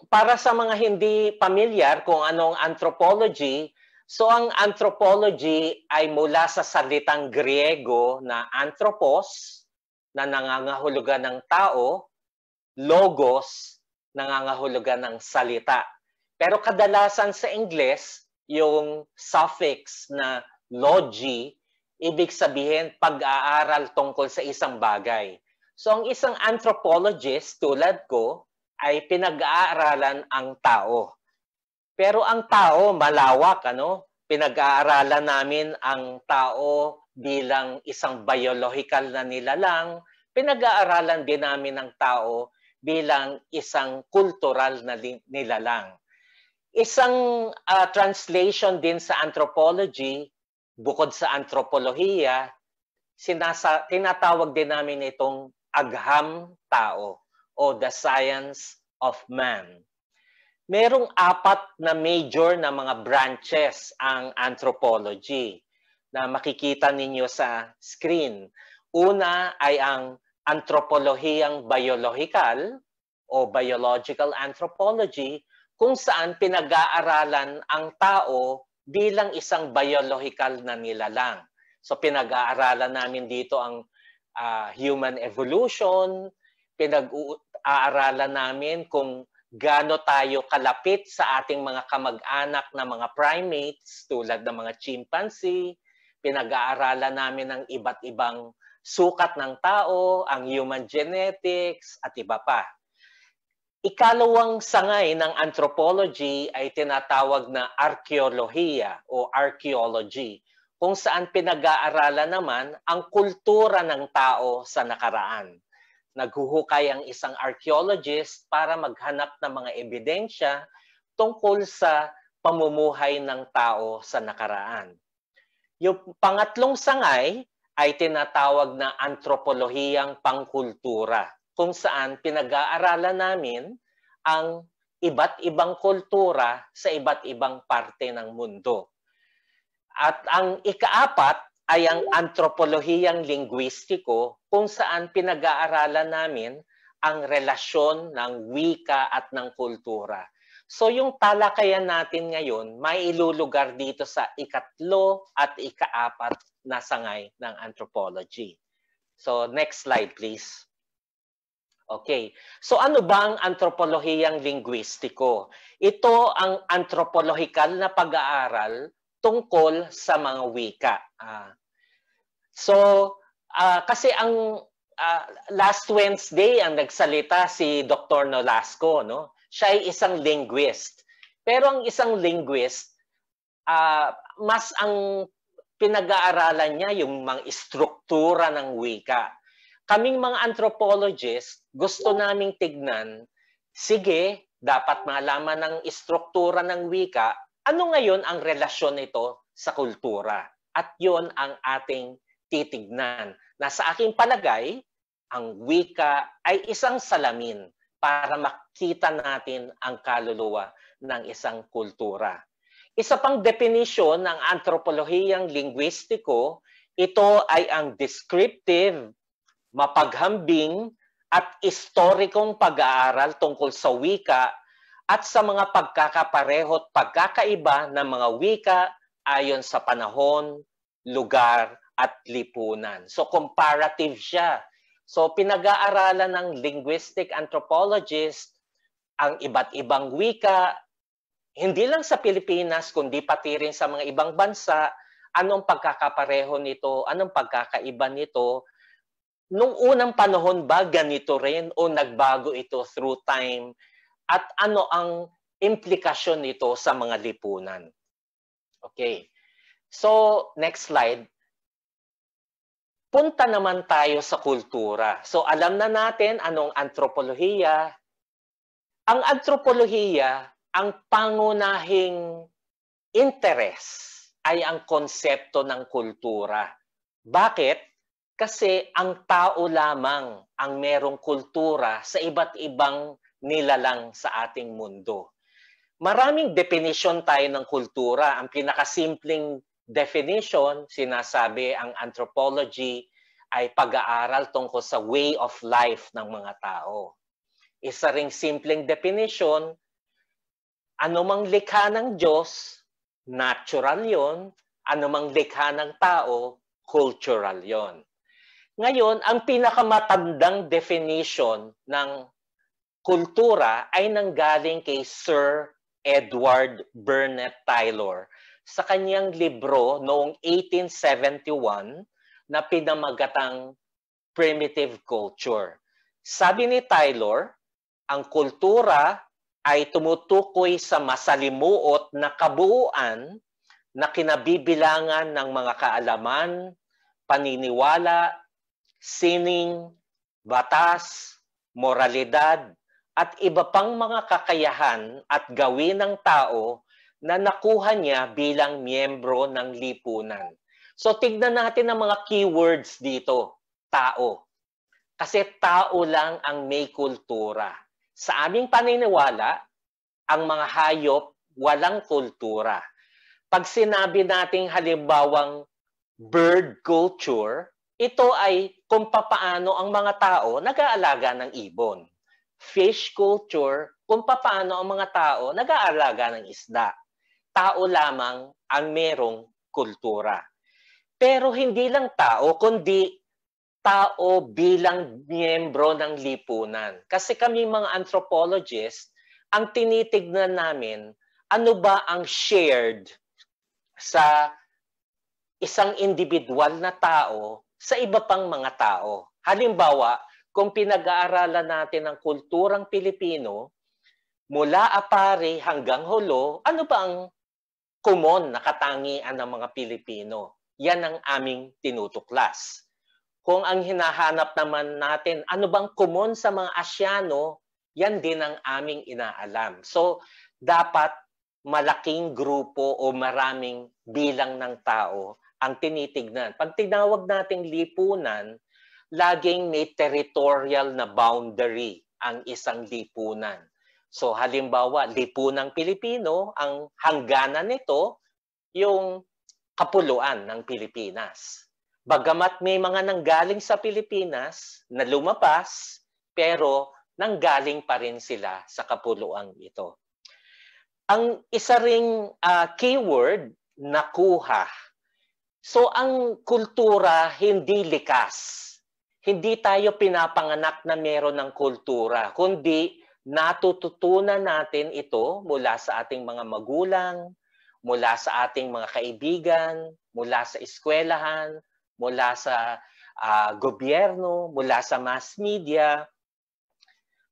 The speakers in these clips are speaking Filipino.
para sa mga hindi pamilyar kung anong anthropology, so ang anthropology ay mula sa salitang Griego na anthropos, na nangangahulugan ng tao, logos, nangangahulugan ng salita. Pero kadalasan sa Ingles, yung suffix na logi, ibig sabihin pag-aaral tungkol sa isang bagay. So ang isang anthropologist tulad ko ay pinag-aaralan ang tao. Pero ang tao malawak, ano? Pinag-aaralan namin ang tao bilang isang biological na nilalang, pinag-aaralan din namin ang tao bilang isang cultural na nilalang. Isang translation din sa anthropology, bukod sa antropolohiya, tinatawag din namin itong agham tao o the science of man. Merong 4 na major na mga branches ang anthropology na makikita ninyo sa screen. Una ay ang antropolohiyang biological o biological anthropology, kung saan pinag-aaralan ang tao bilang isang biological na nilalang. So pinag-aaralan namin dito ang human evolution, pinag-aaralan namin kung gaano tayo kalapit sa ating mga kamag-anak na mga primates tulad ng mga chimpanzee, pinag-aaralan namin ang iba't ibang sukat ng tao, ang human genetics at iba pa. Ikalawang sangay ng anthropology ay tinatawag na arkeolohiya o archaeology, kung saan pinag-aaralan naman ang kultura ng tao sa nakaraan. Naghuhukay ang isang archaeologist para maghanap ng mga ebidensya tungkol sa pamumuhay ng tao sa nakaraan. Yung pangatlong sangay ay tinatawag na antropolohiyang pangkultura, kung saan pinag-aaralan namin ang iba't ibang kultura sa iba't ibang parte ng mundo. At ang ikaapat ay ang antropolohiyang linguistiko, kung saan pinag-aaralan namin ang relasyon ng wika at ng kultura. So yung talakayan natin ngayon, may ilulugar dito sa ikatlo at ikaapat na sangay ng anthropology. So next slide please. Okay. So ano ba ang antropolohiyang linguistiko? Ito ang anthropological na pag-aaral tungkol sa mga wika. Kasi ang last Wednesday ang nagsalita si Dr. Nolasco, no? Siya ay isang linguist. Pero ang isang linguist, mas ang pinag-aaralan niya yung mga istruktura ng wika. Kaming mga anthropologists, gusto naming tignan, sige, dapat malaman ng istruktura ng wika, ano ngayon ang relasyon nito sa kultura? At yon ang ating titignan. Na sa aking palagay, ang wika ay isang salamin para makita natin ang kaluluwa ng isang kultura. Isa pang definisyon ng antropolohiyang linguistiko, ito ay ang descriptive, mapaghambing at historikong pag-aaral tungkol sa wika at sa mga pagkakapareho at pagkakaiba ng mga wika ayon sa panahon, lugar at lipunan. So comparative siya. So pinag-aaralan ng linguistic anthropologist ang iba't ibang wika, hindi lang sa Pilipinas kundi pati rin sa mga ibang bansa, anong pagkakapareho nito, anong pagkakaiba nito. Nung unang panahon ba ganito rin o nagbago ito through time? At ano ang implikasyon nito sa mga lipunan? Okay. So, next slide. Punta naman tayo sa kultura. So, alam na natin anong antropolohiya. Ang antropolohiya, ang pangunahing interest ay ang konsepto ng kultura. Bakit? Kasi ang tao lamang ang merong kultura sa iba't ibang nilalang sa ating mundo. Maraming definition tayo ng kultura. Ang pinakasimpleng definition, sinasabi ang anthropology, ay pag-aaral tungkol sa way of life ng mga tao. Isa ring simpleng definition, Anumang likha ng Diyos, natural yon. Anumang likha ng tao, cultural yon. Ngayon, ang pinakamatandang definition ng kultura ay nanggaling kay Sir Edward Burnett Tylor sa kanyang libro noong 1871 na pinamagatang Primitive Culture. Sabi ni Tylor, ang kultura ay tumutukoy sa masalimuot na kabuuan na kinabibilangan ng mga kaalaman, paniniwala, sining, batas, moralidad, at iba pang mga kakayahan at gawin ng tao na nakuha niya bilang miyembro ng lipunan. So tignan natin ang mga keywords dito. Tao. Kasi tao lang ang may kultura. Sa aming paniniwala, ang mga hayop walang kultura. Pag sinabi nating halimbawang bird culture, ito ay kung papaano ang mga tao nag-aalaga ng ibon. Fish culture, kung papaano ang mga tao nag-aalaga ng isda. Tao lamang ang merong kultura. Pero hindi lang tao, kundi tao bilang miyembro ng lipunan. Kasi kami mga anthropologists, ang tinitignan namin, ano ba ang shared sa isang individual na tao sa iba pang mga tao. Halimbawa, kung pinag-aaralan natin ang kulturang Pilipino, mula apare hanggang hulo, ano ba ang common na katangian ng mga Pilipino? Yan ang aming tinutuklas. Kung ang hinahanap naman natin, ano bang common sa mga Asyano, yan din ang aming inaalam. So, dapat malaking grupo o maraming bilang ng tao ang tinitignan. Pag tinawag nating lipunan, laging may territorial na boundary ang isang lipunan. So halimbawa, lipunang Pilipino, ang hangganan nito, yung kapuluan ng Pilipinas. Bagamat may mga nanggaling sa Pilipinas na lumabas, pero nanggaling pa rin sila sa kapuluang ito. Ang isa ring keyword, nakuha. So ang kultura hindi likas. Hindi tayo pinapanganak na meron ng kultura, kundi natututunan natin ito mula sa ating mga magulang, mula sa ating mga kaibigan, mula sa eskwelahan, mula sa gobyerno, mula sa mass media,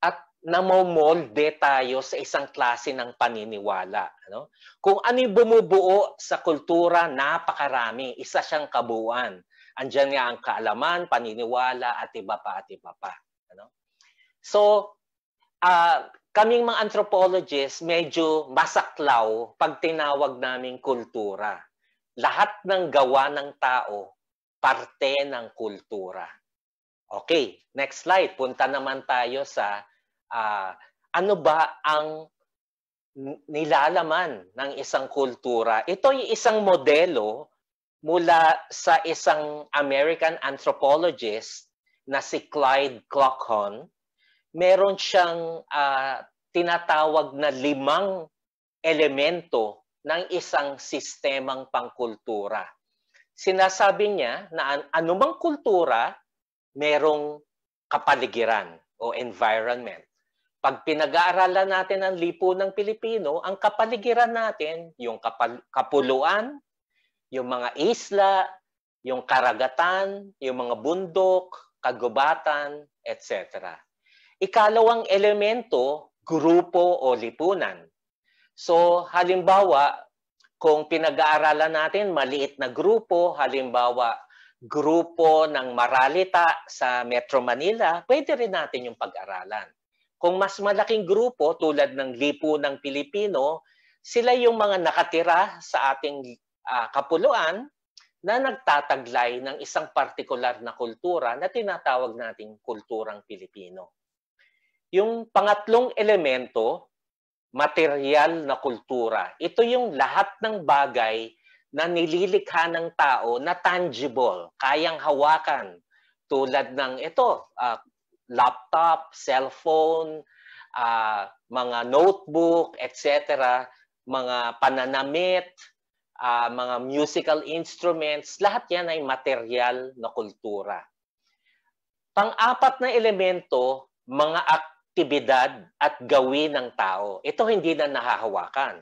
at namomolde tayo sa isang klase ng paniniwala. Ano? Kung ano yung bumubuo sa kultura, napakarami. Isa siyang kabuuan. Andiyan nga ang kaalaman, paniniwala, at iba pa at iba pa. Ano? So, kaming mga anthropologists, medyo masaklaw pag tinawag naming kultura. Lahat ng gawa ng tao, parte ng kultura. Okay, next slide. Punta naman tayo sa ano ba ang nilalaman ng isang kultura. Ito ay isang modelo mula sa isang American anthropologist na si Clyde Cloghorn. Meron siyang tinatawag na 5 elemento ng isang sistemang pangkultura. Sinasabi niya na anumang kultura, merong kapaligiran o environment. Pag pinag-aaralan natin ang lipunang Pilipino, ang kapaligiran natin, yung kapuluan, yung mga isla, yung karagatan, yung mga bundok, kagubatan, etc. Ikalawang elemento, grupo o lipunan. So, halimbawa, kung pinag-aaralan natin maliit na grupo, halimbawa, grupo ng Maralita sa Metro Manila, pwede rin natin yung pag-aralan. Kung mas malaking grupo tulad ng lipunang Pilipino, sila yung mga nakatira sa ating kapuluan na nagtataglay ng isang partikular na kultura na tinatawag nating kulturang Pilipino. Yung pangatlong elemento, material na kultura. Ito yung lahat ng bagay na nililikha ng tao na tangible, kayang hawakan. Tulad ng ito, laptop, cellphone, mga notebook, etc., mga pananamit, mga musical instruments, lahat yan ay material na kultura. Pang-apat na elemento, mga aktibidad at gawin ng tao. Ito hindi na nahahawakan.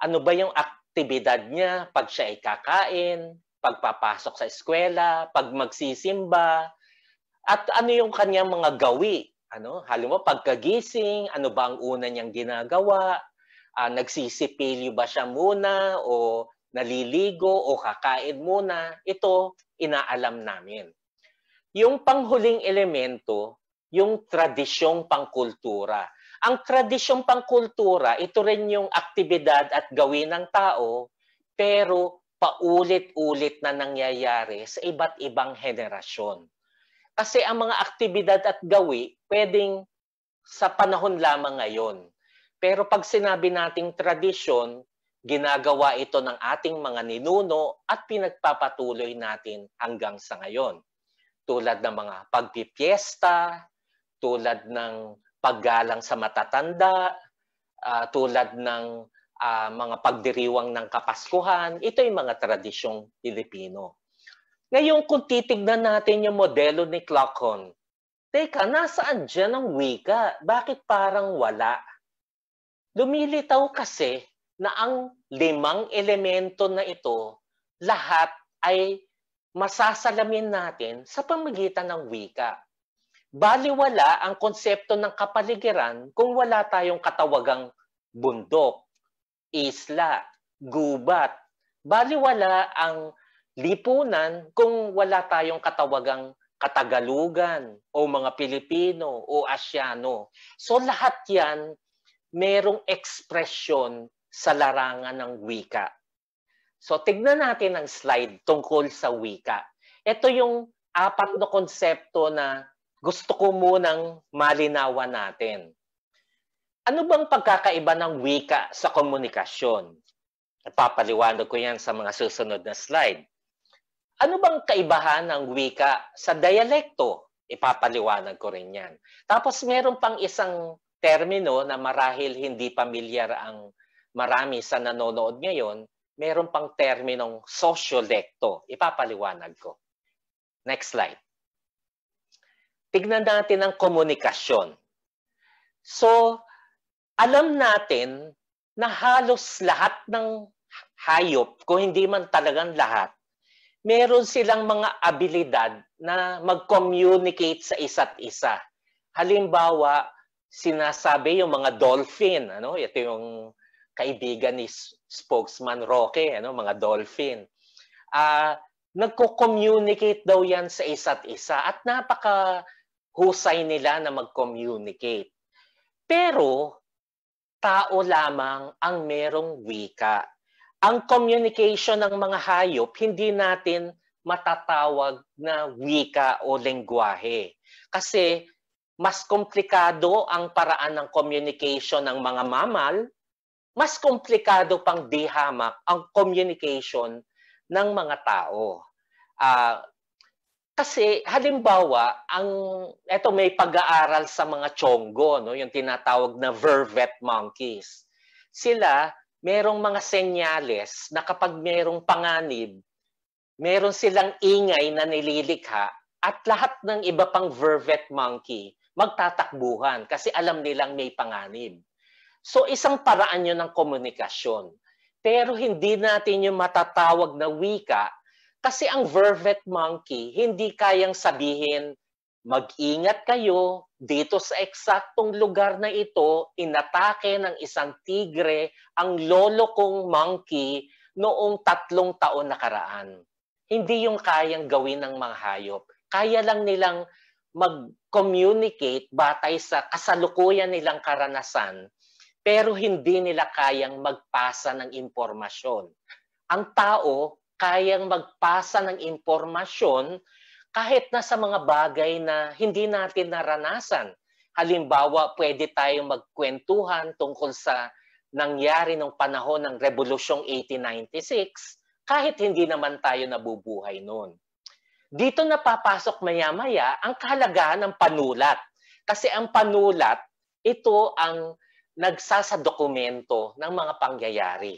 Ano ba yung aktibidad niya pag siya ay kakain, pagpapasok sa eskwela, pag magsisimba, at ano yung kanyang mga gawi? Halimbawa, pagkagising, ano ba ang una niyang ginagawa? Nagsisipilyo ba siya muna o naliligo o kakain muna? Ito, inaalam namin. Yung panghuling elemento, yung tradisyong pangkultura. Ang tradisyong pangkultura, ito rin yung aktibidad at gawin ng tao, pero paulit-ulit na nangyayari sa iba't ibang henerasyon. Kasi ang mga aktibidad at gawi, pwedeng sa panahon lamang ngayon. Pero pag sinabi nating tradisyon, ginagawa ito ng ating mga ninuno at pinagpapatuloy natin hanggang sa ngayon. Tulad ng mga pagpipiesta, tulad ng paggalang sa matatanda, tulad ng mga pagdiriwang ng Kapaskuhan. Ito yung mga tradisyong Pilipino. Ngayon, kung titignan natin yung modelo ni Cloghon, teka, nasaan dyan ang wika? Bakit parang wala? Lumilitaw kasi na ang 5 elemento na ito, lahat ay masasalamin natin sa pamamagitan ng wika. Baliwala ang konsepto ng kapaligiran kung wala tayong katawagang bundok, isla, gubat. Baliwala ang lipunan kung wala tayong katawagang Katagalugan o mga Pilipino o Asyano. So lahat yan merong ekspresyon sa larangan ng wika. So tignan natin ang slide tungkol sa wika. Ito yung 4 na konsepto na gusto ko munang malinawan natin. Ano bang pagkakaiba ng wika sa komunikasyon? Papaliwanag ko yan sa mga susunod na slide. Ano bang kaibahan ng wika sa dialekto? Ipapaliwanag ko rin yan. Tapos meron pang isang termino na marahil hindi pamilyar ang marami sa nanonood ngayon, meron pang terminong sosyolekto. Ipapaliwanag ko. Next slide. Tignan natin ang komunikasyon. So, alam natin na halos lahat ng hayop, kung hindi man talagang lahat, meron silang mga abilidad na mag-communicate sa isa't isa. Halimbawa, sinasabi yung mga dolphin, ito yung kaibigan ni spokesman Roque, mga dolphin. Nagko-communicate daw yan sa isa't isa at napaka-husay nila na mag-communicate. Pero, tao lamang ang merong wika. Ang communication ng mga hayop, hindi natin matatawag na wika o lengguwahe. Kasi mas komplikado ang paraan ng communication ng mga mammal, mas komplikado pang dihamak ang communication ng mga tao. Kasi halimbawa, eto may pag-aaral sa mga chongo, yung tinatawag na vervet monkeys. Sila, merong mga senyales na kapag merong panganib, meron silang ingay na nililikha at lahat ng iba pang vervet monkey magtatakbuhan kasi alam nilang may panganib. So isang paraan yun ng komunikasyon. Pero hindi natin yung matatawag na wika kasi ang vervet monkey hindi kayang sabihin, mag-ingat kayo, dito sa eksaktong lugar na ito, inatake ng isang tigre ang lolo kong monkey noong 3 taon nakaraan. Hindi yung kayang gawin ng mga hayop. Kaya lang nilang mag-communicate batay sa kasalukuyan nilang karanasan, pero hindi nila kayang magpasa ng impormasyon. Ang tao, kayang magpasa ng impormasyon kahit na sa mga bagay na hindi natin naranasan. Halimbawa, pwede tayong magkwentuhan tungkol sa nangyari nung panahon ng Rebolusyong 1896 kahit hindi naman tayo nabubuhay noon. Dito napapasok maya-maya ang kahalagahan ng panulat. Kasi ang panulat, ito ang nagsasadokumento ng mga pangyayari.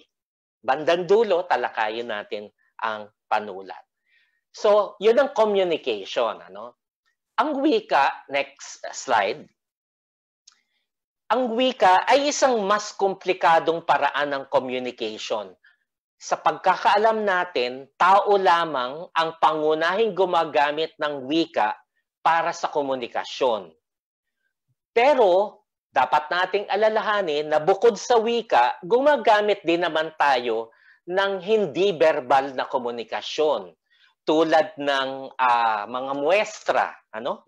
Bandang dulo, talakayin natin ang panulat. So, yun ang communication. Ang wika, next slide. Ang wika ay isang mas komplikadong paraan ng communication. Sa pagkakaalam natin, tao lamang ang pangunahing gumagamit ng wika para sa komunikasyon. Pero, dapat nating alalahanin na bukod sa wika, gumagamit din naman tayo ng hindi verbal na komunikasyon. Tulad ng mga muestra,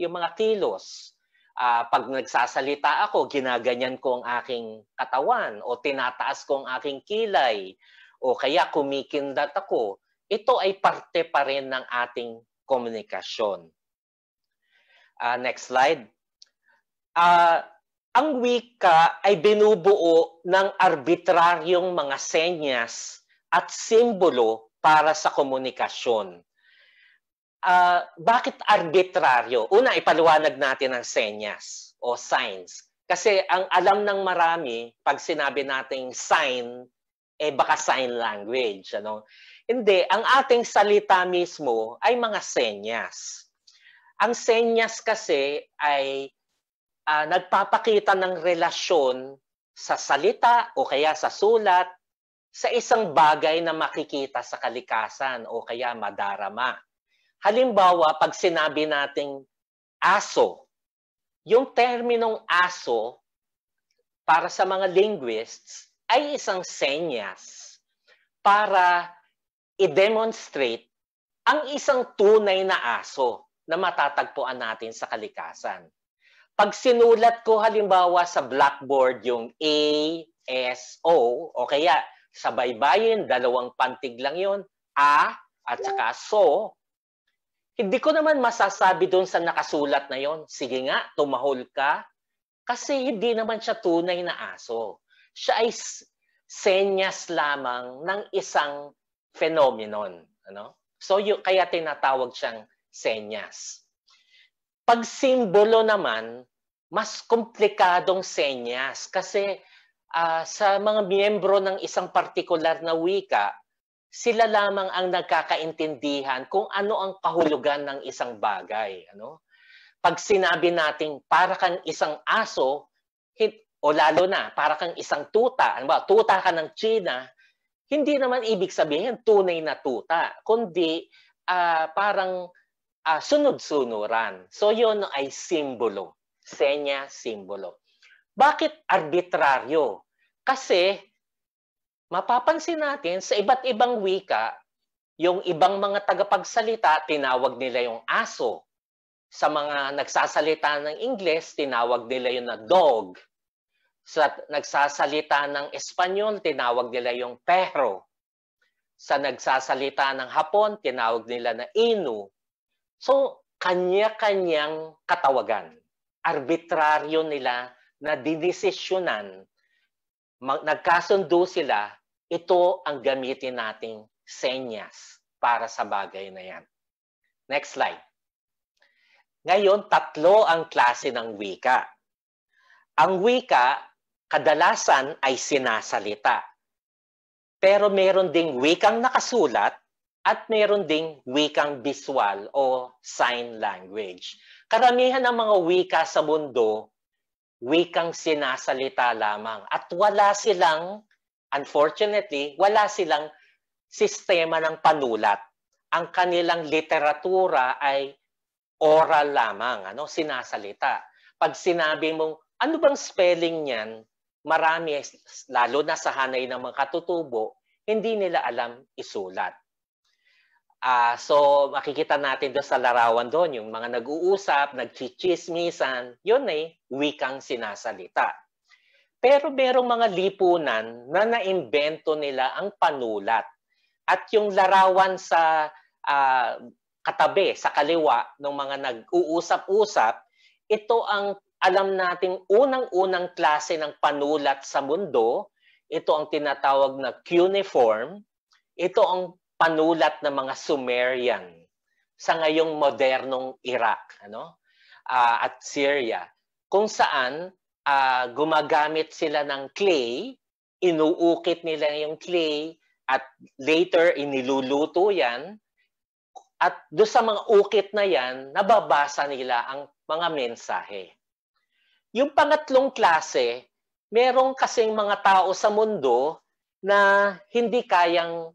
yung mga kilos. Pag nagsasalita ako, ginaganyan ko ang aking katawan o tinataas ko ang aking kilay o kaya kumikindat ako. Ito ay parte pa rin ng ating komunikasyon. Next slide. Ang wika ay binubuo ng arbitraryong mga senyas at simbolo para sa komunikasyon. Bakit arbitraryo? Una, ipaliwanag natin ang senyas o signs. Kasi ang alam ng marami, pag sinabi nating sign, baka sign language. Hindi, ang ating salita mismo ay mga senyas. Ang senyas kasi ay nagpapakita ng relasyon sa salita o kaya sa sulat sa isang bagay na makikita sa kalikasan o kaya madarama. Halimbawa, pag sinabi nating aso, yung terminong aso para sa mga linguists ay isang senyas para i-demonstrate ang isang tunay na aso na matatagpuan natin sa kalikasan. Pag sinulat ko halimbawa sa blackboard yung A, S, O, o kaya sa baybayin, dalawang pantig lang yun, A at saka so, hindi ko naman masasabi doon sa nakasulat na yon, sige nga, tumahol ka. Kasi hindi naman siya tunay na aso. Siya ay senyas lamang ng isang phenomenon. So, kaya tinatawag siyang senyas. Pag simbolo naman, mas komplikadong senyas. Kasi sa mga miyembro ng isang partikular na wika, sila lamang ang nagkakaintindihan kung ano ang kahulugan ng isang bagay. Pag sinabi nating para kang isang aso, o lalo na para kang isang tuta, tuta ka ng China, hindi naman ibig sabihin tunay na tuta, kundi parang sunod-sunuran. So yun ay simbolo, senya, simbolo. Bakit arbitraryo? Kasi mapapansin natin sa iba't ibang wika, yung ibang mga tagapagsalita, tinawag nila yung aso. Sa mga nagsasalita ng Ingles, tinawag nila yung na dog. Sa nagsasalita ng Espanyol, tinawag nila yung perro. Sa nagsasalita ng Hapon, tinawag nila na inu. So, kanya-kanyang katawagan. Arbitraryo nila na didesisyonan. Nagkasundo sila, ito ang gamitin nating senyas para sa bagay na yan. Next slide. Ngayon, tatlo ang klase ng wika. Ang wika, kadalasan ay sinasalita. Pero meron ding wikang nakasulat at meron ding wikang visual o sign language. Karamihan ng mga wika sa mundo, wikang sinasalita lamang. At unfortunately, wala silang sistema ng panulat. Ang kanilang literatura ay oral lamang, sinasalita. Pag sinabi mong, ano bang spelling niyan? Marami, lalo na sa hanay ng mga katutubo, hindi nila alam isulat. So, makikita natin doon sa larawan doon, yung mga nag-uusap, nagchichismisan, yun ay wikang sinasalita. Pero merong mga lipunan na naimbento nila ang panulat. At yung larawan sa katabi, sa kaliwa, ng mga nag-uusap-usap, ito ang alam nating unang-unang klase ng panulat sa mundo. Ito ang tinatawag na cuneiform. Ito ang panulat ng mga Sumerian sa ngayong modernong Iraq at Syria. Kung saan gumagamit sila ng clay, inuukit nila yung clay, at later iniluluto yan. At doon sa mga ukit na yan, nababasa nila ang mga mensahe. Yung pangatlong klase, merong kasing mga tao sa mundo na hindi kayang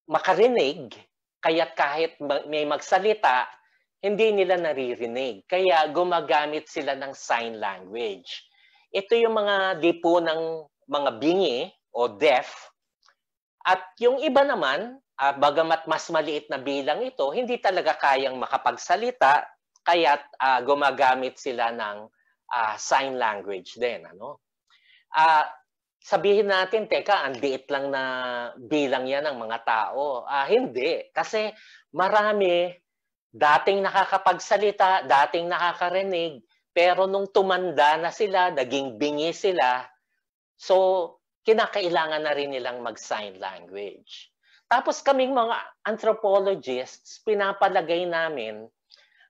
makarinig, kaya't kahit may magsalita, hindi nila naririnig. Kaya gumagamit sila ng sign language. Ito yung mga tipo ng mga bingi o deaf. At yung iba naman, bagamat mas maliit na bilang ito, hindi talaga kayang makapagsalita, kaya't gumagamit sila ng sign language din. Ano? Sabihin natin, teka, ang liit lang na bilang yan ng mga tao. Hindi, kasi marami dating nakakapagsalita, dating nakakarinig, pero nung tumanda na sila, naging bingi sila, so kinakailangan na rin nilang mag-sign language. Tapos kaming mga anthropologists, pinapalagay namin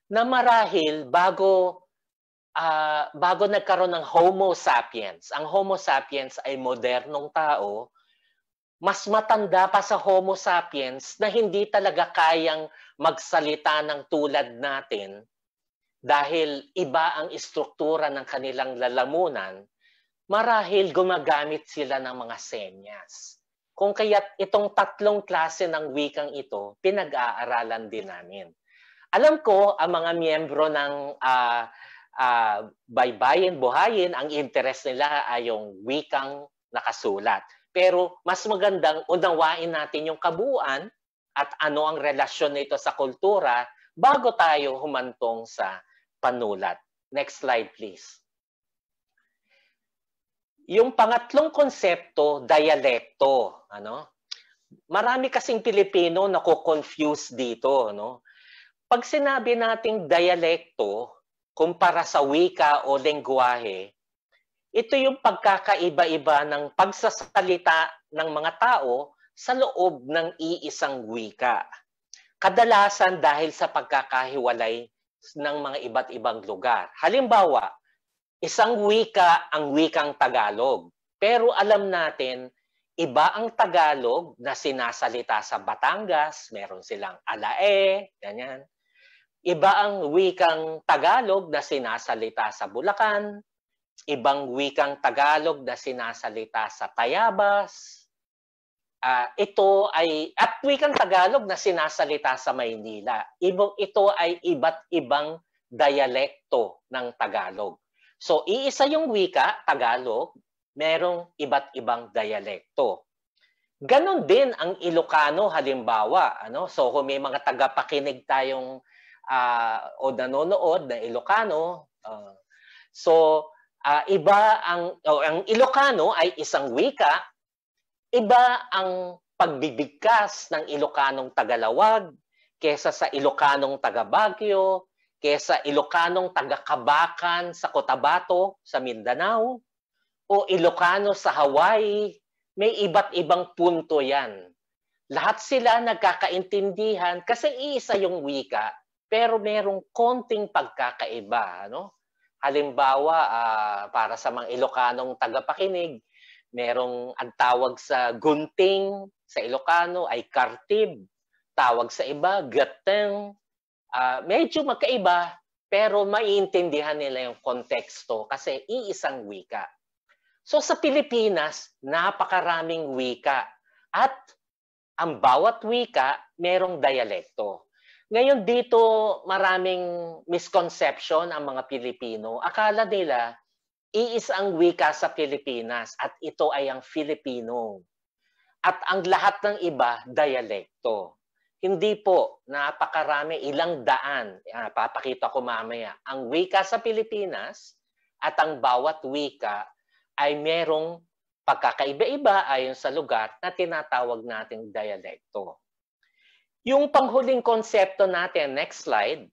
na marahil bago nagkaroon ng Homo sapiens, ang Homo sapiens ay modernong tao, mas matanda pa sa Homo sapiens na hindi talaga kayang magsalita ng tulad natin dahil iba ang istruktura ng kanilang lalamunan, marahil gumagamit sila ng mga senyas. Kung kaya't itong tatlong klase ng wikang ito, pinag-aaralan din namin. Alam ko, ang mga miyembro ng Baybayin Buhayin, ang interest nila ay yung wikang nakasulat. Pero mas magandang unawain natin yung kabuuan at ano ang relasyon nito sa kultura bago tayo humantong sa panulat. Next slide, please. Yung pangatlong konsepto, dialekto. Marami kasing Pilipino nako-confuse dito. Pag sinabi nating dialekto, kumpara sa wika o lengguwahe, ito yung pagkakaiba-iba ng pagsasalita ng mga tao sa loob ng iisang wika. Kadalasan dahil sa pagkakahiwalay ng mga iba't ibang lugar. Halimbawa, isang wika ang wikang Tagalog. Pero alam natin, iba ang Tagalog na sinasalita sa Batangas, meron silang alae, ganyan. Iba ang wikang Tagalog na sinasalita sa Bulacan, ibang wikang Tagalog na sinasalita sa Tayabas. At wikang Tagalog na sinasalita sa Maynila. Ito ay iba't ibang dialekto ng Tagalog. So, iisa yung wika, Tagalog, merong iba't ibang dialekto. Ganon din ang Ilocano, halimbawa. So, kung may mga tagapakinig tayong o nanonood na Ilocano, iba ang Ilocano ay isang wika, iba ang pagbibigkas ng Ilocanong Tagalawag kesa sa Ilocanong Taga-Baguio, kesa Ilocanong Taga-Kabakan sa Cotabato, sa Mindanao, o Ilocano sa Hawaii. May iba't ibang punto yan. Lahat sila nagkakaintindihan kasi iisa yung wika, pero merong konting pagkakaiba. Halimbawa, para sa mga Ilocanong tagapakinig, merong ang tawag sa gunting sa Ilocano ay kartib. Tawag sa iba, gateng. Medyo magkaiba, pero maiintindihan nila yung konteksto kasi iisang wika. So sa Pilipinas, napakaraming wika. At ang bawat wika, merong dialekto. Ngayon dito, maraming misconception ang mga Pilipino. Akala nila, iisa ang wika sa Pilipinas at ito ay ang Filipino. At ang lahat ng iba, dialekto. Hindi po, napakarami, ilang daan. Papakita ko mamaya. Ang wika sa Pilipinas at ang bawat wika ay merong pagkakaiba-iba ayon sa lugar na tinatawag nating dialekto. Yung panghuling konsepto natin, next slide,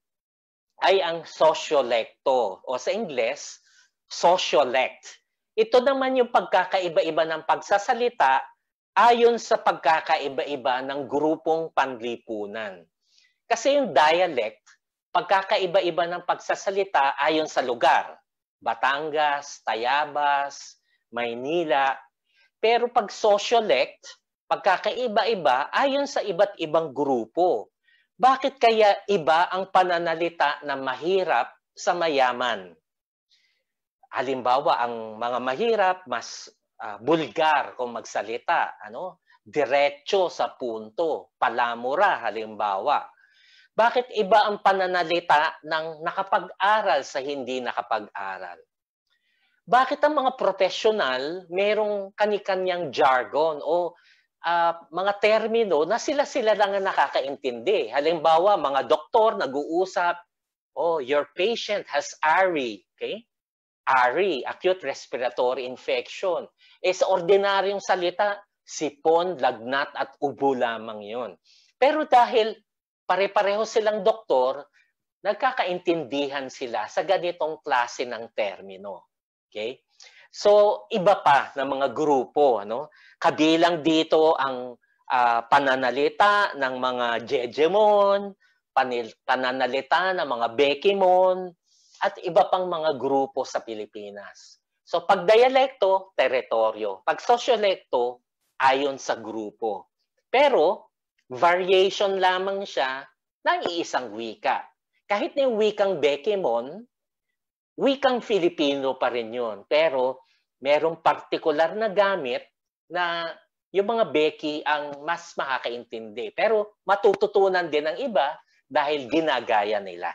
ay ang sociolekto o sa Ingles, sociolect. Ito naman yung pagkakaiba-iba ng pagsasalita ayon sa pagkakaiba-iba ng grupong panlipunan. Kasi yung dialect, pagkakaiba-iba ng pagsasalita ayon sa lugar. Batangas, Tayabas, Maynila. Pero pag sociolect, pagkakaiba-iba ayon sa iba't ibang grupo. Bakit kaya iba ang pananalita na mahirap sa mayaman? Halimbawa, ang mga mahirap mas bulgar kung magsalita, diretso sa punto, palamura halimbawa. Bakit iba ang pananalita ng nakapag-aral sa hindi nakapag-aral? Bakit ang mga professional merong kani-kanyang jargon o mga termino na sila-sila lang ang nakakaintindi? Halimbawa, mga doktor nag-uusap, oh, your patient has ARI, okay? ARI, acute respiratory infection. Sa ordinaryong salita, sipon, lagnat at ubo lamang yun. Pero dahil pare-pareho silang doktor, nagkakaintindihan sila sa ganitong klase ng termino. Okay? So, iba pa ng mga grupo. Kabilang dito ang pananalita ng mga Jejemon, pananalita ng mga Bekimon, at iba pang mga grupo sa Pilipinas. So, pag dialekto, teritoryo. Pag sosyolekto, ayon sa grupo. Pero, variation lamang siya ng iisang wika. Kahit na yung wikang Bekimon, wikang Filipino pa rin yun. Pero, merong partikular na gamit na yung mga Beki ang mas makakaintindi. Pero, matututunan din ng iba dahil ginagaya nila.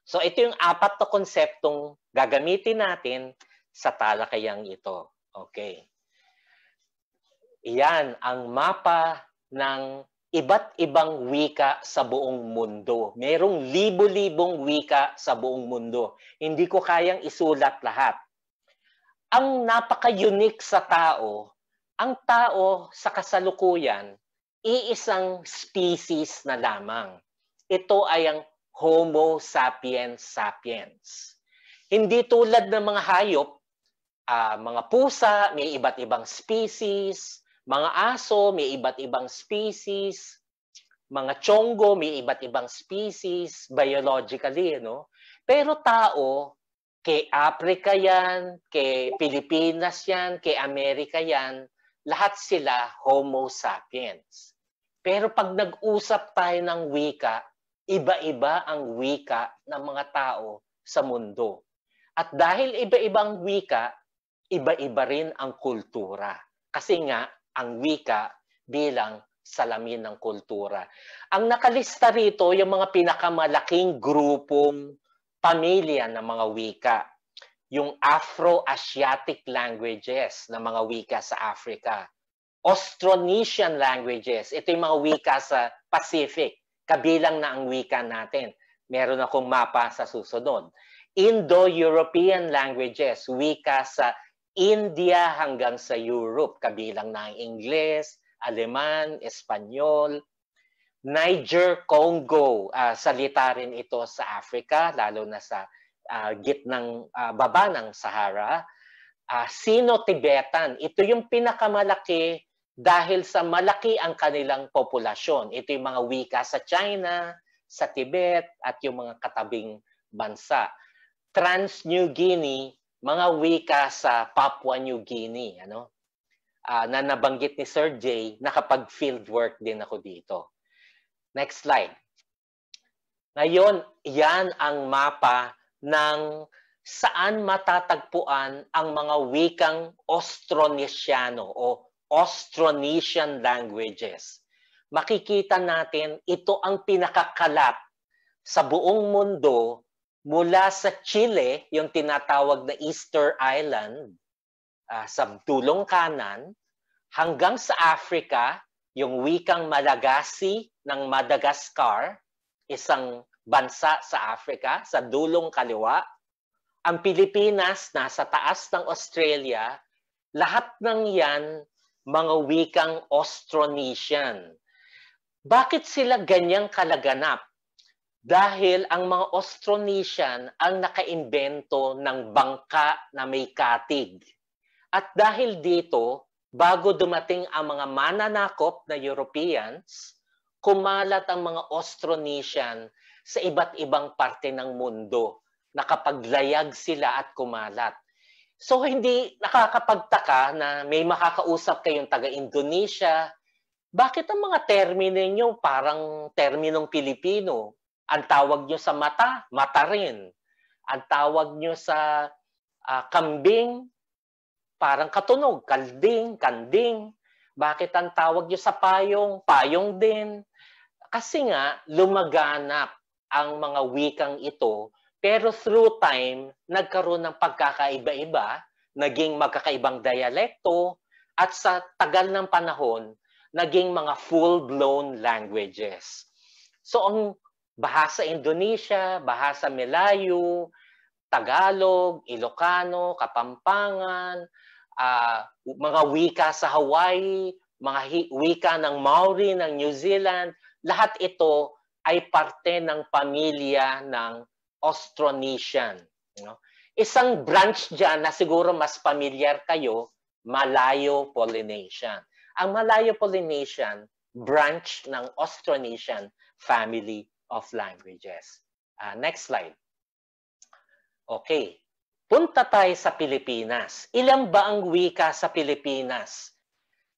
So, ito yung 4 na konseptong gagamitin natin sa talakayang ito. Okay. Iyan ang mapa ng iba't ibang wika sa buong mundo. Merong libo-libong wika sa buong mundo. Hindi ko kayang isulat lahat. Ang napaka-unique sa tao, ang tao sa kasalukuyan, iisang species na lamang. Ito ay ang Homo sapiens sapiens. Hindi tulad ng mga hayop, mga pusa, may iba't ibang species, mga aso, may iba't ibang species, mga tiyonggo, may iba't ibang species, biologically, Pero tao, kay Africa yan, kay Pilipinas yan, kay Amerika yan, lahat sila Homo sapiens. Pero pag nag-usap tayo ng wika, iba-iba ang wika ng mga tao sa mundo. At dahil iba-ibang wika, iba-iba rin ang kultura. Kasi nga, ang wika bilang salamin ng kultura. Ang nakalista rito, yung mga pinakamalaking grupong pamilya ng mga wika. Yung Afro-Asiatic languages na mga wika sa Africa. Austronesian languages, ito yung mga wika sa Pacific. Kabilang na ang wika natin. Meron akong mapa sa susunod. Indo-European languages, wika sa India hanggang sa Europe. Kabilang na ang Ingles, Aleman, Espanyol. Niger, Congo, salita rin ito sa Africa, lalo na sa gitnang baba ng Sahara. Sino-Tibetan, ito yung pinakamalaki dahil sa malaki ang kanilang populasyon. Ito yung mga wika sa China, sa Tibet, at yung mga katabing bansa. Trans-New Guinea, mga wika sa Papua New Guinea. Na nabanggit ni Sir Jay, nakapag-field work din ako dito. Next slide. Ngayon, yan ang mapa ng saan matatagpuan ang mga wikang Austronesiano o Austronesian languages. Makikita natin ito ang pinakakalat sa buong mundo mula sa Chile, yung tinatawag na Easter Island, sa dulong kanan, hanggang sa Africa, yung wikang Malagasy ng Madagascar, isang bansa sa Africa, sa dulong kaliwa. Ang Pilipinas, nasa taas ng Australia, lahat ng yan, mga wikang Austronesian. Bakit sila ganyang kalaganap? Dahil ang mga Austronesian ang nakaimbento ng bangka na may katig. At dahil dito, bago dumating ang mga mananakop na Europeans, kumalat ang mga Austronesian sa iba't ibang parte ng mundo. nakapaglayag sila at kumalat. So hindi nakakapagtaka na may makakausap kayong taga-Indonesia. Bakit ang mga termino ninyo parang terminong Pilipino? Ang tawag nyo sa mata, mata rin. Ang tawag nyo sa kambing, parang katunog, kalding, kanding. Bakit ang tawag nyo sa payong, payong din? Kasi nga, lumaganap ang mga wikang ito, pero through time, nagkaroon ng pagkakaiba-iba, naging magkakaibang dialekto, at sa tagal ng panahon, naging mga full-blown languages. So ang bahasa Indonesia, bahasa Melayu, Tagalog, Ilocano, Kapampangan, mga wika sa Hawaii, mga wika ng Maori, ng New Zealand, lahat ito ay parte ng pamilya ng Austronesian. Isang branch dyan na siguro mas familiar kayo, Malayo-Polynesian. Ang Malayo-Polynesian, branch ng Austronesian family of languages. Next slide. Okay. Punta tayo sa Pilipinas. Ilan ba ang wika sa Pilipinas?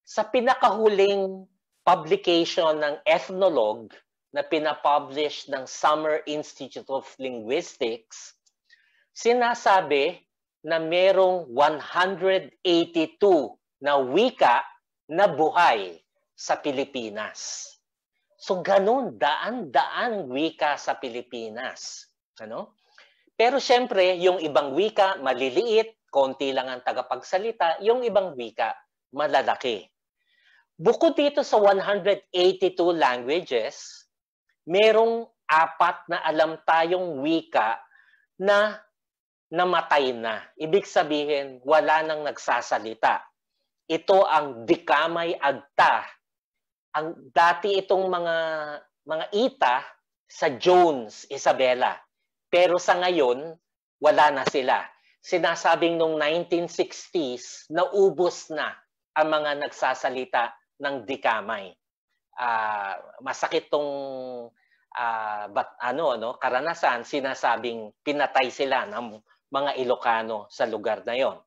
Sa pinakahuling publication ng Ethnologue na pinapublish ng Summer Institute of Linguistics, sinasabi na merong 182 na wika na buhay sa Pilipinas. So ganun, daan-daan wika sa Pilipinas. Ano? Pero syempre, yung ibang wika maliliit, konti lang ang tagapagsalita, yung ibang wika malalaki. Bukod dito sa 182 languages, merong 4 na alam tayong wika na namatay na. Ibig sabihin, wala nang nagsasalita. Ito ang Dikamay Agta. Dati itong mga ita sa Jones, Isabela. Pero sa ngayon, wala na sila. Sinasabing nung 1960s, naubos na ang mga nagsasalita ng Dikamay. Masakit tong karanasan, sinasabing pinatay sila ng mga Ilocano sa lugar na yon.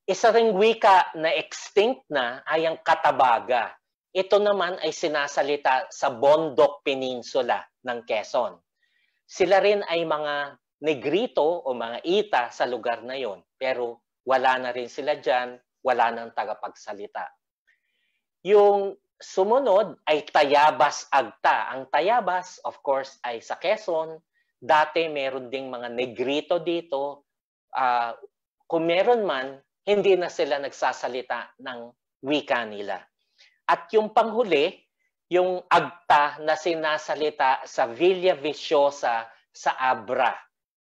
Isa ring wika na extinct na ay ang Katabaga. Ito naman ay sinasalita sa Bondok Peninsula ng Quezon. Sila rin ay mga Negrito o mga Ita sa lugar na yon, pero wala na rin sila dyan, wala nang tagapagsalita. Yung sumunod ay Tayabas Agta. Ang Tayabas, of course, ay sa Quezon. Dati meron ding mga Negrito dito. Kung meron man, hindi na sila nagsasalita ng wika nila. At yung panghuli, yung Agta na sinasalita sa Villa Viciosa sa Abra.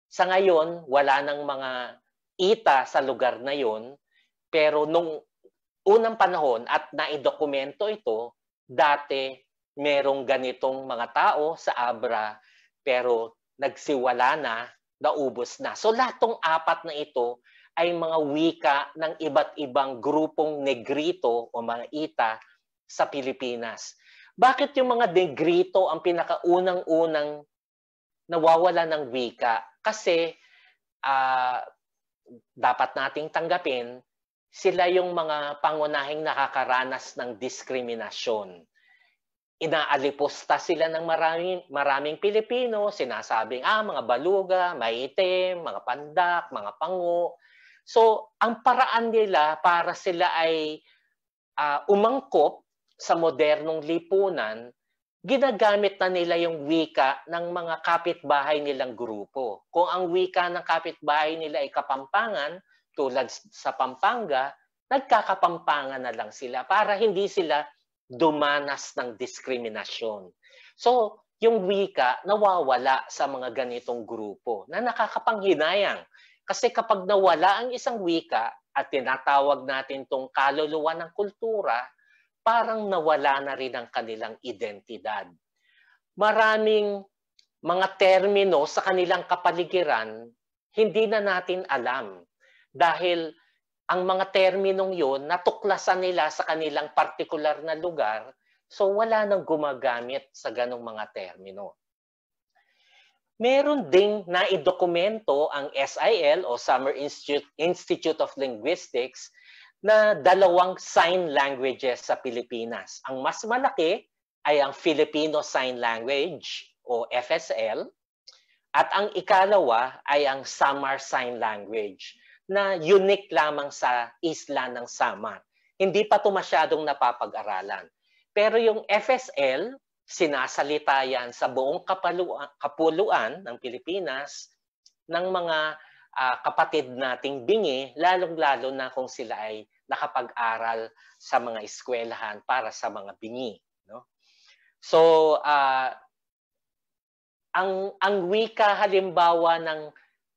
Sa ngayon, wala nang mga Ita sa lugar na yon, pero nung unang panahon at naidokumento ito, dati merong ganitong mga tao sa Abra, pero nagsiwala na, naubos na. So lahat ng 4 na ito ay mga wika ng iba't ibang grupong Negrito o mga Ita sa Pilipinas. Bakit yung mga Negrito ang pinakaunang-unang nawawala ng wika? Kasi dapat nating tanggapin, sila yung mga pangunahing nakakaranas ng diskriminasyon. Inaalipusta sila ng maraming Pilipino, sinasabing, mga baluga, maitim, mga pandak, mga pango. So, ang paraan nila para sila ay umangkop sa modernong lipunan, ginagamit na nila yung wika ng mga kapitbahay nilang grupo. Kung ang wika ng kapitbahay nila ay Kapampangan, tulad sa Pampanga, nagkakapampangan na lang sila para hindi sila dumanas ng diskriminasyon. So, yung wika nawawala sa mga ganitong grupo na nakakapanghinayang. Kasi kapag nawala ang isang wika at tinatawag natin itong kaluluwa ng kultura, parang nawala na rin ang kanilang identidad. Maraming mga termino sa kanilang kapaligiran, hindi na natin alam. Dahil ang mga terminong yun, natuklasan nila sa kanilang partikular na lugar, so wala nang gumagamit sa ganong mga termino. meron ding naidokumento ang SIL o Summer Institute of Linguistics na 2 sign languages sa Pilipinas. Ang mas malaki ay ang Filipino Sign Language o FSL at ang ikalawa ay ang Samar Sign Language na unique lamang sa isla ng Samar. Hindi pa ito masyadong napapag-aralan. Pero yung FSL, sinasalita yan sa buong kapuluan ng Pilipinas ng mga kapatid nating bingi, lalong-lalo na kung sila ay nakapag-aral sa mga eskwelahan para sa mga bingi. No? So, ang wika halimbawa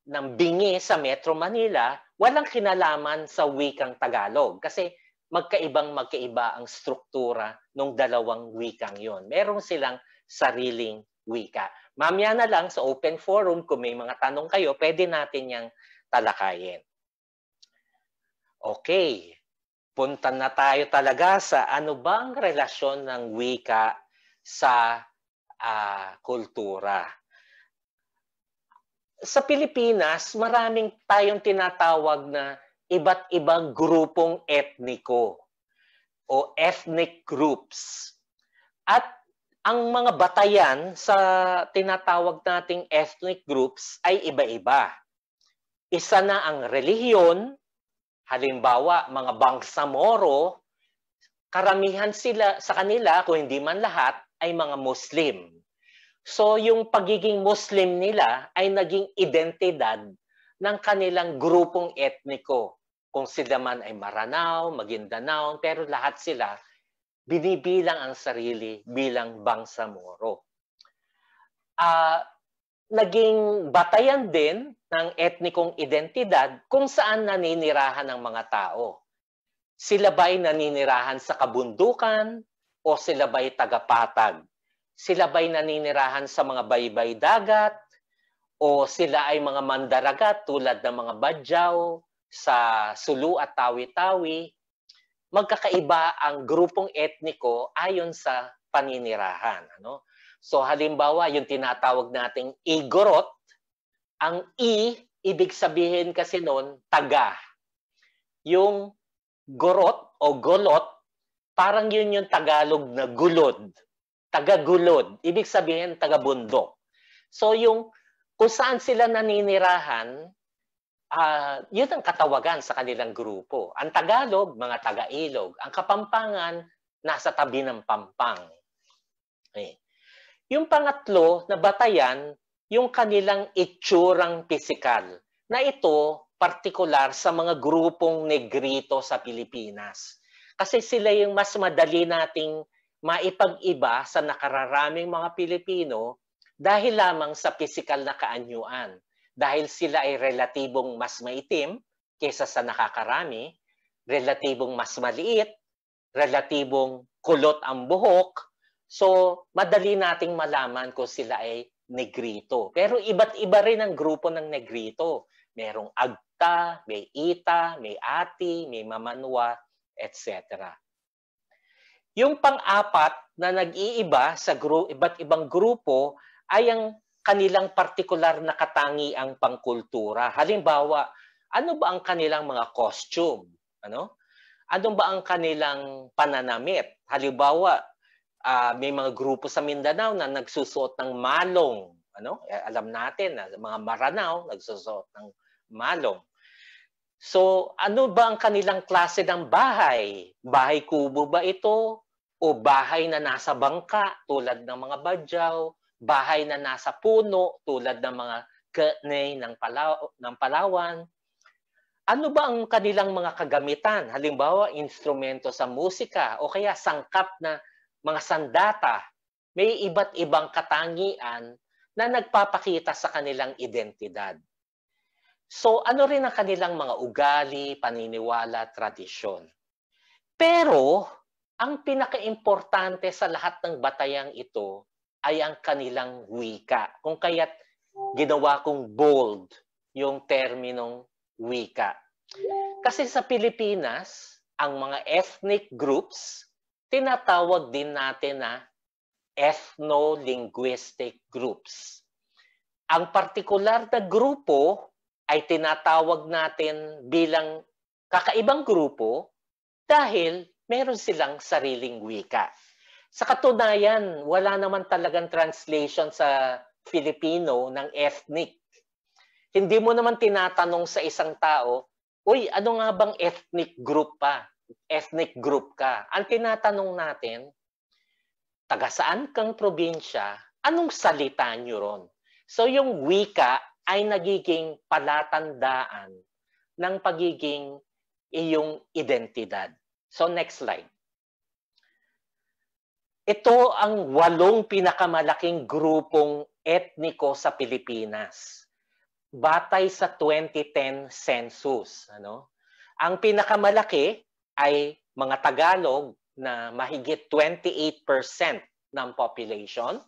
ng bingi sa Metro Manila, walang kinalaman sa wikang Tagalog kasi magkaiba ang struktura ng 2 wikang yon. Meron silang sariling wika. Mamaya na lang sa open forum, kung may mga tanong kayo, pwede natin yang talakayin. Okay, punta na tayo talaga sa ano bang relasyon ng wika sa kultura. Sa Pilipinas, maraming tayong tinatawag na iba't ibang grupong etniko o ethnic groups. At ang mga batayan sa tinatawag nating ethnic groups ay iba-iba. Isa na ang relihiyon, halimbawa mga Bangsamoro, karamihan sila sa kanila, kung hindi man lahat, ay mga Muslim. So yung pagiging Muslim nila ay naging identidad ng kanilang grupong etniko. Kung sila man ay Maranao, Maguindanao, pero lahat sila binibilang ang sarili bilang Bangsamoro. Naging batayan din ng etnikong identidad kung saan naninirahan ng mga tao. Sila ba'y naninirahan sa kabundukan o sila ba'y tagapatag? Sila ba'y naninirahan sa mga baybay dagat o sila ay mga mandaragat tulad ng mga Badyaw sa Sulu at Tawi-Tawi? Magkakaiba ang grupong etniko ayon sa paninirahan. Ano? So halimbawa, yung tinatawag nating Igorot, ang I, ibig sabihin kasi noon, taga. Yung Gorot o Golot, parang yun yung Tagalog na gulod. Taga-gulod, ibig sabihin taga-bundok. So yung kung saan sila naninirahan, yun ang katawagan sa kanilang grupo. Ang Tagalog, mga taga-Ilog. Ang Kapampangan, nasa tabi ng Pampang. Okay. Yung pangatlo na batayan, yung kanilang itsurang pisikal. Na ito, partikular sa mga grupong negrito sa Pilipinas. Kasi sila yung mas madali nating maipag-iba sa nakararaming mga Pilipino dahil lamang sa pisikal na kaanyuan. Dahil sila ay relatibong mas maitim kaysa sa nakakarami, relatibong mas maliit, relatibong kulot ang buhok, so madali nating malaman kung sila ay negrito. Pero iba't iba rin ang grupo ng negrito. Merong Agta, may Ita, may Ati, may Mamanwa, etc. Yung pang-apat na nag-iiba sa iba't ibang grupo ay ang kanilang partikular na katangiang pangkultura. Halimbawa, ano ba ang kanilang mga costume? Ano ba ang kanilang pananamit? Halimbawa, may mga grupo sa Mindanao na nagsusuot ng malong. Alam natin na mga Maranao nagsusuot ng malong. So, ano ba ang kanilang klase ng bahay? Bahay kubo ba ito? O bahay na nasa bangka tulad ng mga Badyaw? Bahay na nasa puno tulad ng mga Kutney ng Palawan? Ano ba ang kanilang mga kagamitan? Halimbawa, instrumento sa musika o kaya sangkap na mga sandata. May iba't ibang katangian na nagpapakita sa kanilang identidad. So, ano rin ang kanilang mga ugali, paniniwala, tradisyon. Pero, ang pinaka-importante sa lahat ng batayang ito ay ang kanilang wika. Kung kaya't ginawa kong bold yung terminong wika. Kasi sa Pilipinas, ang mga ethnic groups, tinatawag din natin na ethno-linguistic groups. Ang partikular na grupo ay tinatawag natin bilang kakaibang grupo dahil meron silang sariling wika. Sa katunayan, wala naman talagang translation sa Filipino ng ethnic. Hindi mo naman tinatanong sa isang tao, uy, ano nga bang ethnic group pa? Ethnic group ka. Ang tinatanong natin, taga saan kang probinsya, anong salita nyo ron? So yung wika ay nagiging palatandaan ng pagiging iyong identidad. So next slide. Ito ang 8 pinakamalaking grupong etniko sa Pilipinas. Batay sa 2010 census. Ang pinakamalaki ay mga Tagalog na mahigit 28% ng population.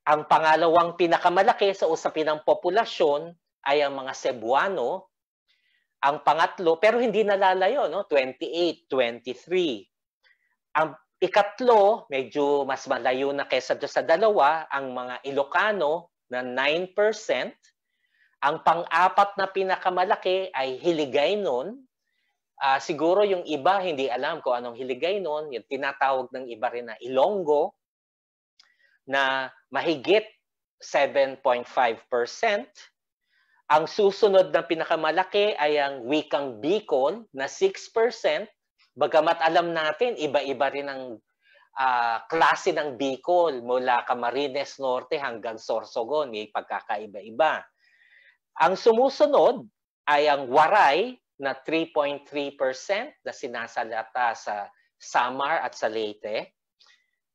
Ang pangalawang pinakamalaki sa usapin ng populasyon ay ang mga Cebuano. Ang pangatlo, pero hindi nalalayo, 28, 23. Ang ikatlo, medyo mas malayo na kaysa sa dalawa, ang mga Ilocano na 9%. Ang pang-apat na pinakamalaki ay Hiligaynon. Siguro yung iba hindi alam kung anong Hiligaynon, yung tinatawag ng iba rin na Ilonggo, na mahigit 7.5%. Ang susunod na pinakamalaki ay ang wikang Bicol na 6%. Bagamat alam natin, iba-iba rin ang klase ng Bicol mula Camarines Norte hanggang Sorsogon, may pagkakaiba-iba. Ang sumusunod ay ang Waray na 3.3% na sinasalata sa Samar at sa Leyte.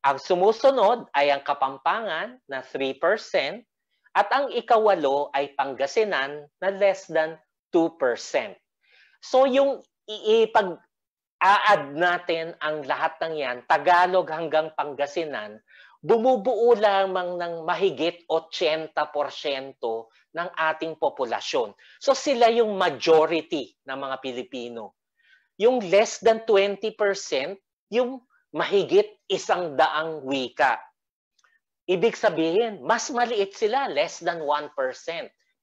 Ang sumusunod ay ang Kapampangan na 3%. At ang ikawalo ay Pangasinan na less than 2%. So yung ipag-a-add natin ang lahat ng yan, Tagalog hanggang Pangasinan, bumubuo lamang ng mahigit 80% ng ating populasyon. So sila yung majority ng mga Pilipino. Yung less than 20%, yung mahigit 100 wika. Ibig sabihin, mas maliit sila, less than 1%.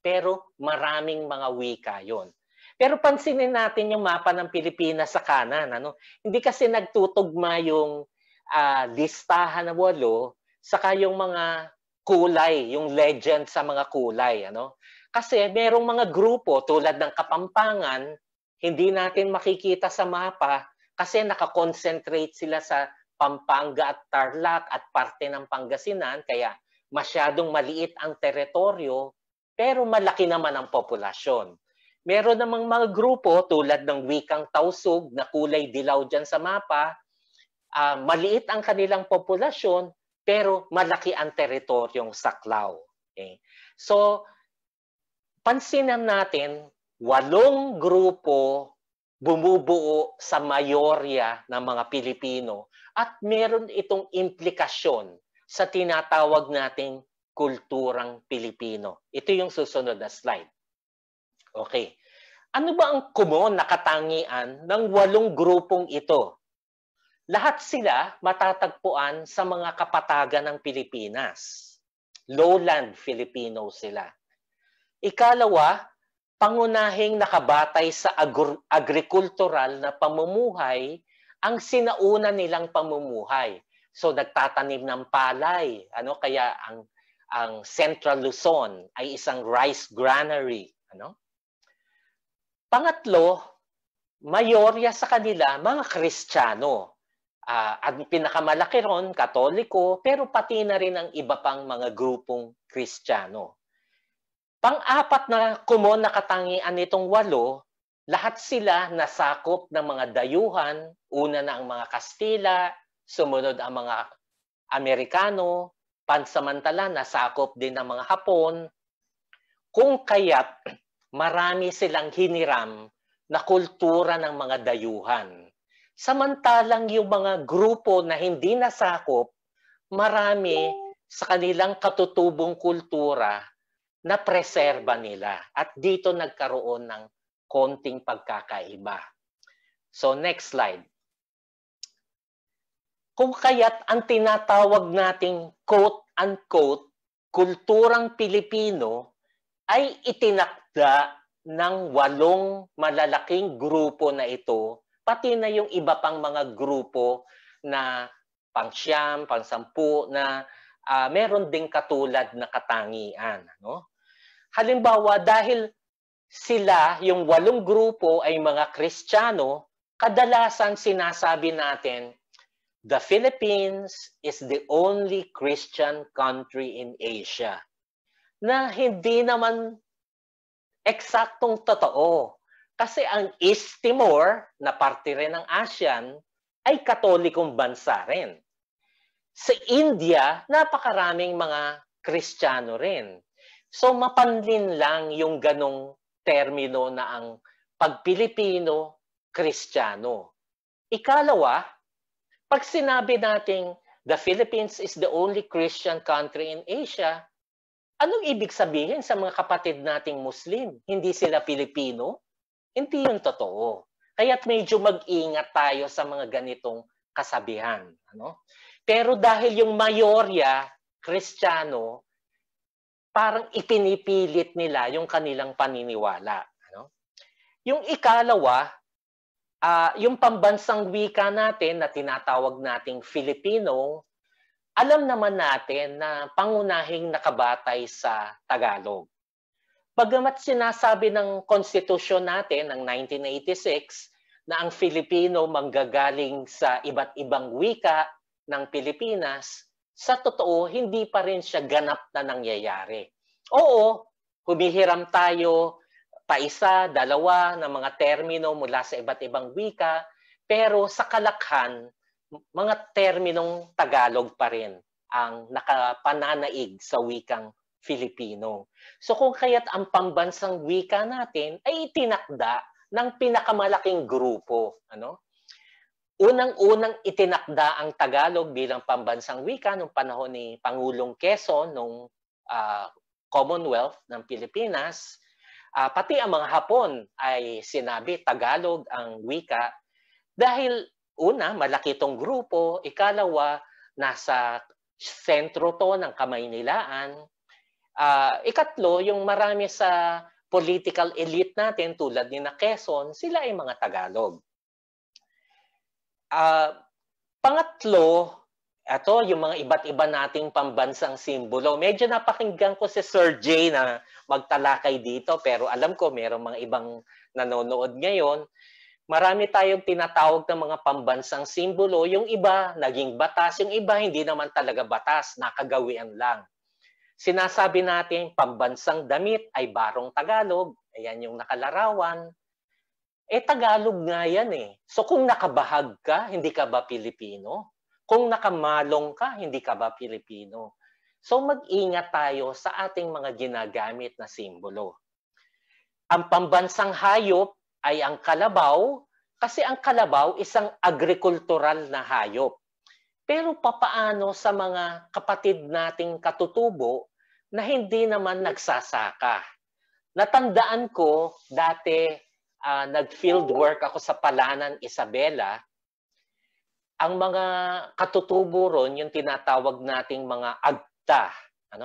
Pero maraming mga wika yon. Pero pansinin natin yung mapa ng Pilipinas sa kanan. Hindi kasi nagtutugma yung listahan na 8, saka yung mga kulay, yung legend sa mga kulay. Kasi merong mga grupo tulad ng Kapampangan, hindi natin makikita sa mapa kasi nakakonsentrate sila sa Pampanga at Tarlac at parte ng Pangasinan, kaya masyadong maliit ang teritoryo, pero malaki naman ang populasyon. Meron namang mga grupo tulad ng wikang Tausug na kulay dilaw dyan sa mapa, maliit ang kanilang populasyon, pero malaki ang teritoryong saklaw. Okay? So, pansinan natin, 8 grupo bumubuo sa mayorya ng mga Pilipino at meron itong implikasyon sa tinatawag nating kulturang Pilipino. Ito yung susunod na slide. Okay. Ano ba ang common na katangian ng 8 grupong ito? Lahat sila matatagpuan sa mga kapatagan ng Pilipinas. Lowland Filipino sila. Ikalawa, pangunahing nakabatay sa agrikultural na pamumuhay ang sinauna nilang pamumuhay. So nagtatanim ng palay, kaya ang Central Luzon ay isang rice granary, Pangatlo, mayorya sa kanila mga Kristiyano. At pinakamalaki ron, Katoliko, pero pati na rin ang iba pang mga grupong Kristiyano. Pang-apat na common na katangian nitong 8, lahat sila nasakop ng mga dayuhan, una na ang mga Kastila, sumunod ang mga Amerikano, pansamantala nasakop din ng mga Hapon, kung kaya't marami silang hiniram na kultura ng mga dayuhan. Samantalang yung mga grupo na hindi nasakop, marami sa kanilang katutubong kultura na preserba nila. At dito nagkaroon ng konting pagkakaiba. So next slide. Kung kaya't ang tinatawag nating quote-unquote kulturang Pilipino ay itinakda ng 8 malalaking grupo na ito, pati na yung iba pang mga grupo na pang-9, pang-10 na meron ding katulad na katangian. No? Halimbawa, dahil sila, yung 8 grupo ay mga Kristiyano, kadalasan sinasabi natin, the Philippines is the only Christian country in Asia. Na hindi naman eksaktong totoo. Kasi ang East Timor, na parte rin ng ASEAN, ay katolikong bansa rin. Sa India, napakaraming mga Kristiyano rin. So mapanlin lang yung ganong termino na ang pag-Pilipino, Kristiyano. Ikalawa, pag sinabi nating the Philippines is the only Christian country in Asia, anong ibig sabihin sa mga kapatid nating Muslim? Hindi sila Pilipino? Hindi yun totoo. Kaya't medyo mag-ingat tayo sa mga ganitong kasabihan. Ano? Pero dahil yung mayorya, Kristiyano, parang ipinipilit nila yung kanilang paniniwala. Ano? Yung ikalawa, yung pambansang wika natin na tinatawag nating Filipino, alam naman natin na pangunahing nakabatay sa Tagalog. Bagamat sinasabi ng konstitusyon natin ng 1986 na ang Filipino manggagaling sa iba't ibang wika ng Pilipinas, sa totoo, hindi pa rin siya ganap na nangyayari. Oo, humihiram tayo paisa, dalawa na mga termino mula sa iba't ibang wika, pero sa kalakhan, mga terminong Tagalog pa rin ang nakapananaig sa wikang Filipino. So kung kaya't ang pambansang wika natin ay itinakda ng pinakamalaking grupo. Ano? Unang-unang itinakda ang Tagalog bilang pambansang wika noong panahon ni Pangulong Quezon, noong Commonwealth ng Pilipinas. Pati ang mga Hapon ay sinabi Tagalog ang wika dahil una, malaki itong grupo. Ikalawa, nasa sentro to ng Kamaynilaan. Ikatlo, yung marami sa political elite natin tulad ni na Quezon, sila ay mga Tagalog. Pangatlo, ito yung mga iba't iba nating pambansang simbolo. Medyo napakinggan ko si Sir Jay na magtalakay dito, pero alam ko mayroong mga ibang nanonood ngayon. Marami tayong tinatawag ng mga pambansang simbolo. Yung iba, naging batas. Yung iba, hindi naman talaga batas. Nakagawian lang. Sinasabi natin, pambansang damit ay barong Tagalog. Ayan yung nakalarawan. Tagalog nga yan eh. So kung nakabahag ka, hindi ka ba Pilipino? Kung nakamalong ka, hindi ka ba Pilipino? So mag-ingat tayo sa ating mga ginagamit na simbolo. Ang pambansang hayop ay ang kalabaw, kasi ang kalabaw isang agrikultural na hayop. Pero papaano sa mga kapatid nating katutubo na hindi naman nagsasaka? Natandaan ko, dati nag-field work ako sa Palanan, Isabela. Ang mga katutubo ron, yung tinatawag nating mga agta,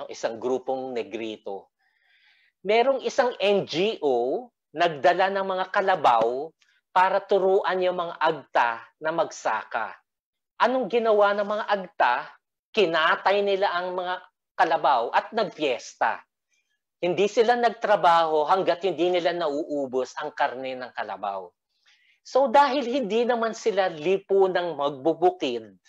isang grupong negrito. Merong isang NGO nagdala ng mga kalabaw para turuan yung mga agta na magsaka. Anong ginawa ng mga agta? Kinatay nila ang mga kalabaw at nagfiesta. Hindi sila nagtrabaho hanggat hindi nila nauubos ang karne ng kalabaw. So dahil hindi naman sila lipunang magbubukid,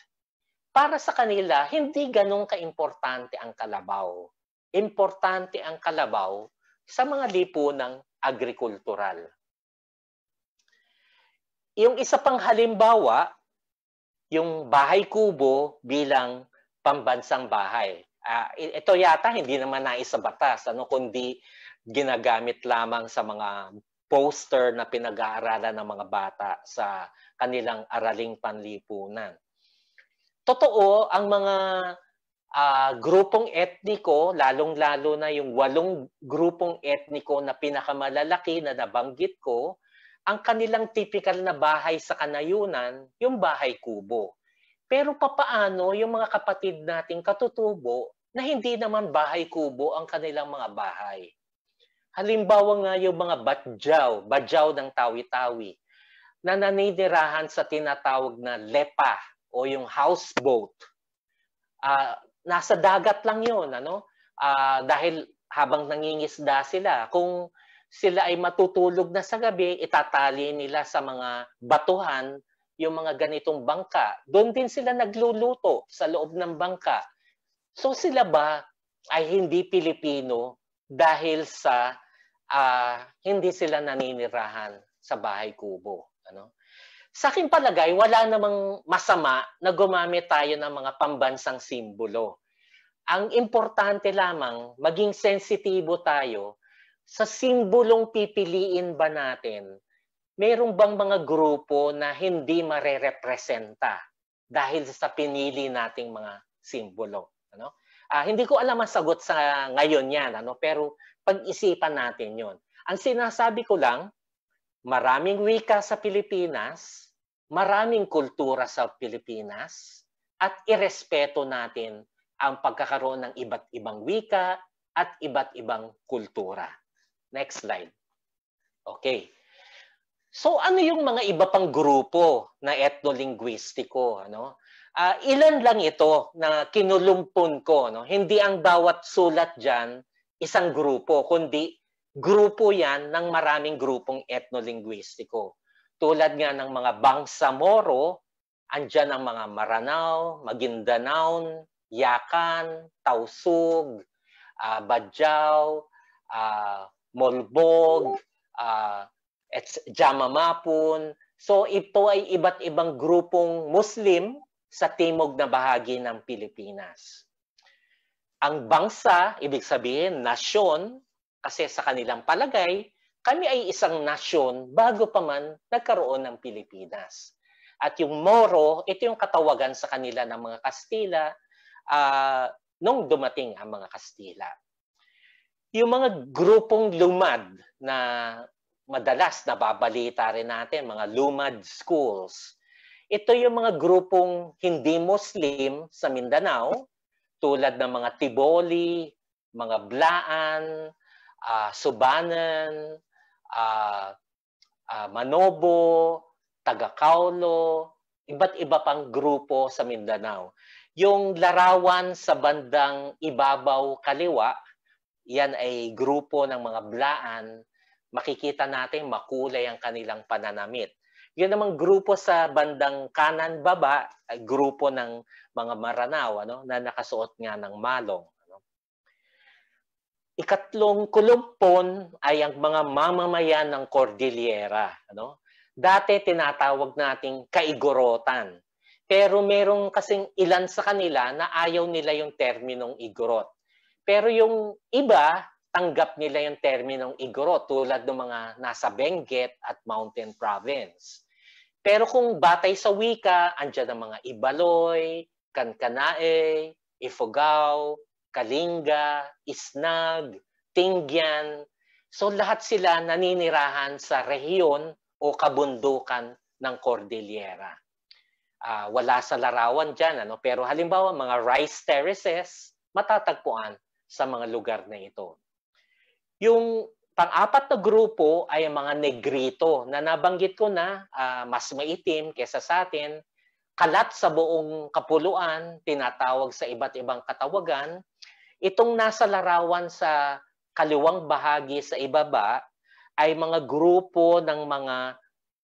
para sa kanila, hindi ganun ka-importante ang kalabaw. Importante ang kalabaw sa mga lipunang agrikultural. Yung isa pang halimbawa, yung bahay kubo bilang pambansang bahay. Ito yata hindi naman nais sa batas, kundi ginagamit lamang sa mga poster na pinag-aaralan ng mga bata sa kanilang araling panlipunan. Totoo, ang mga grupong etniko, lalong-lalo na yung 8 grupong etniko na pinakamalalaki na nabanggit ko, ang kanilang typical na bahay sa kanayunan, yung bahay kubo. Pero papaano yung mga kapatid nating katutubo na hindi naman bahay kubo ang kanilang mga bahay. Halimbawa nga yung mga badyaw ng tawi-tawi, na naninirahan sa tinatawag na lepa o yung houseboat. Nasa dagat lang yun, ano? Dahil habang nangingisda sila, kung sila ay matutulog na sa gabi, itatali nila sa mga batuhan yung mga ganitong bangka. Doon din sila nagluluto sa loob ng bangka. So sila ba ay hindi Pilipino dahil sa hindi sila naninirahan sa bahay kubo? Ano? Sa aking palagay, wala namang masama na gumamit tayo ng mga pambansang simbolo. Ang importante lamang, maging sensitibo tayo sa simbolong pipiliin ba natin. Mayroon bang mga grupo na hindi marerepresenta dahil sa pinili nating mga simbolo? Ano? Hindi ko alam ang sagot sa ngayon yan, ano? Pero pag-isipan natin yon. Ang sinasabi ko lang, maraming wika sa Pilipinas, maraming kultura sa Pilipinas, at irespeto natin ang pagkakaroon ng iba't ibang wika at iba't ibang kultura. Next slide. Okay. So ano yung mga iba pang grupo na etnolinguistiko? Ano? Ilan lang ito na kinulumpon ko. No? Hindi ang bawat sulat dyan isang grupo, kundi grupo yan ng maraming grupong etnolinguistiko. Tulad nga ng mga Bangsamoro, andyan ang mga Maranao, Maguindanaon, Yakan, Tausug, Badyaw, Molbog, Jamamapun. So ito ay iba't ibang grupong Muslim sa timog na bahagi ng Pilipinas. Ang bangsa, ibig sabihin, nasyon, kasi sa kanilang palagay, kami ay isang nasyon bago pa man nagkaroon ng Pilipinas. At yung Moro, ito yung katawagan sa kanila ng mga Kastila nung dumating ang mga Kastila. Yung mga grupong lumad na madalas nababalita rin natin, mga lumad schools, ito yung mga grupong hindi Muslim sa Mindanao, tulad ng mga Tiboli, mga Blaan, Subanan, Manobo, Tagakaulo, iba't iba pang grupo sa Mindanao. Yung larawan sa bandang ibabaw kaliwa, yan ay grupo ng mga Blaan. Makikita natin makulay ang kanilang pananamit. Yun namang grupo sa bandang kanan baba, ay grupo ng mga Maranao, ano, na nakasuot nga ng malong. Ano. Ikatlong kulumpon ay ang mga mamamayan ng Cordillera. Ano. Dati tinatawag nating kaigorotan. Pero merong kasing ilan sa kanila na ayaw nila yung terminong igorot. Pero yung iba, tanggap nila yung terminong igorot tulad ng mga nasa Benguet at Mountain Province. Pero kung batay sa wika, andyan ang mga Ibaloy, Kankanae, Ifugao, Kalinga, Isnag, Tingyan. So lahat sila naninirahan sa rehiyon o kabundukan ng Cordillera. Wala sa larawan dyan, ano? Pero halimbawa mga rice terraces, matatagpuan sa mga lugar na ito. Yung pang-apat na grupo ay ang mga Negrito na nabanggit ko na mas maitim kesa sa atin, kalat sa buong kapuluan, tinatawag sa iba't ibang katawagan. Itong nasa larawan sa kaliwang bahagi sa ibaba ay mga grupo ng mga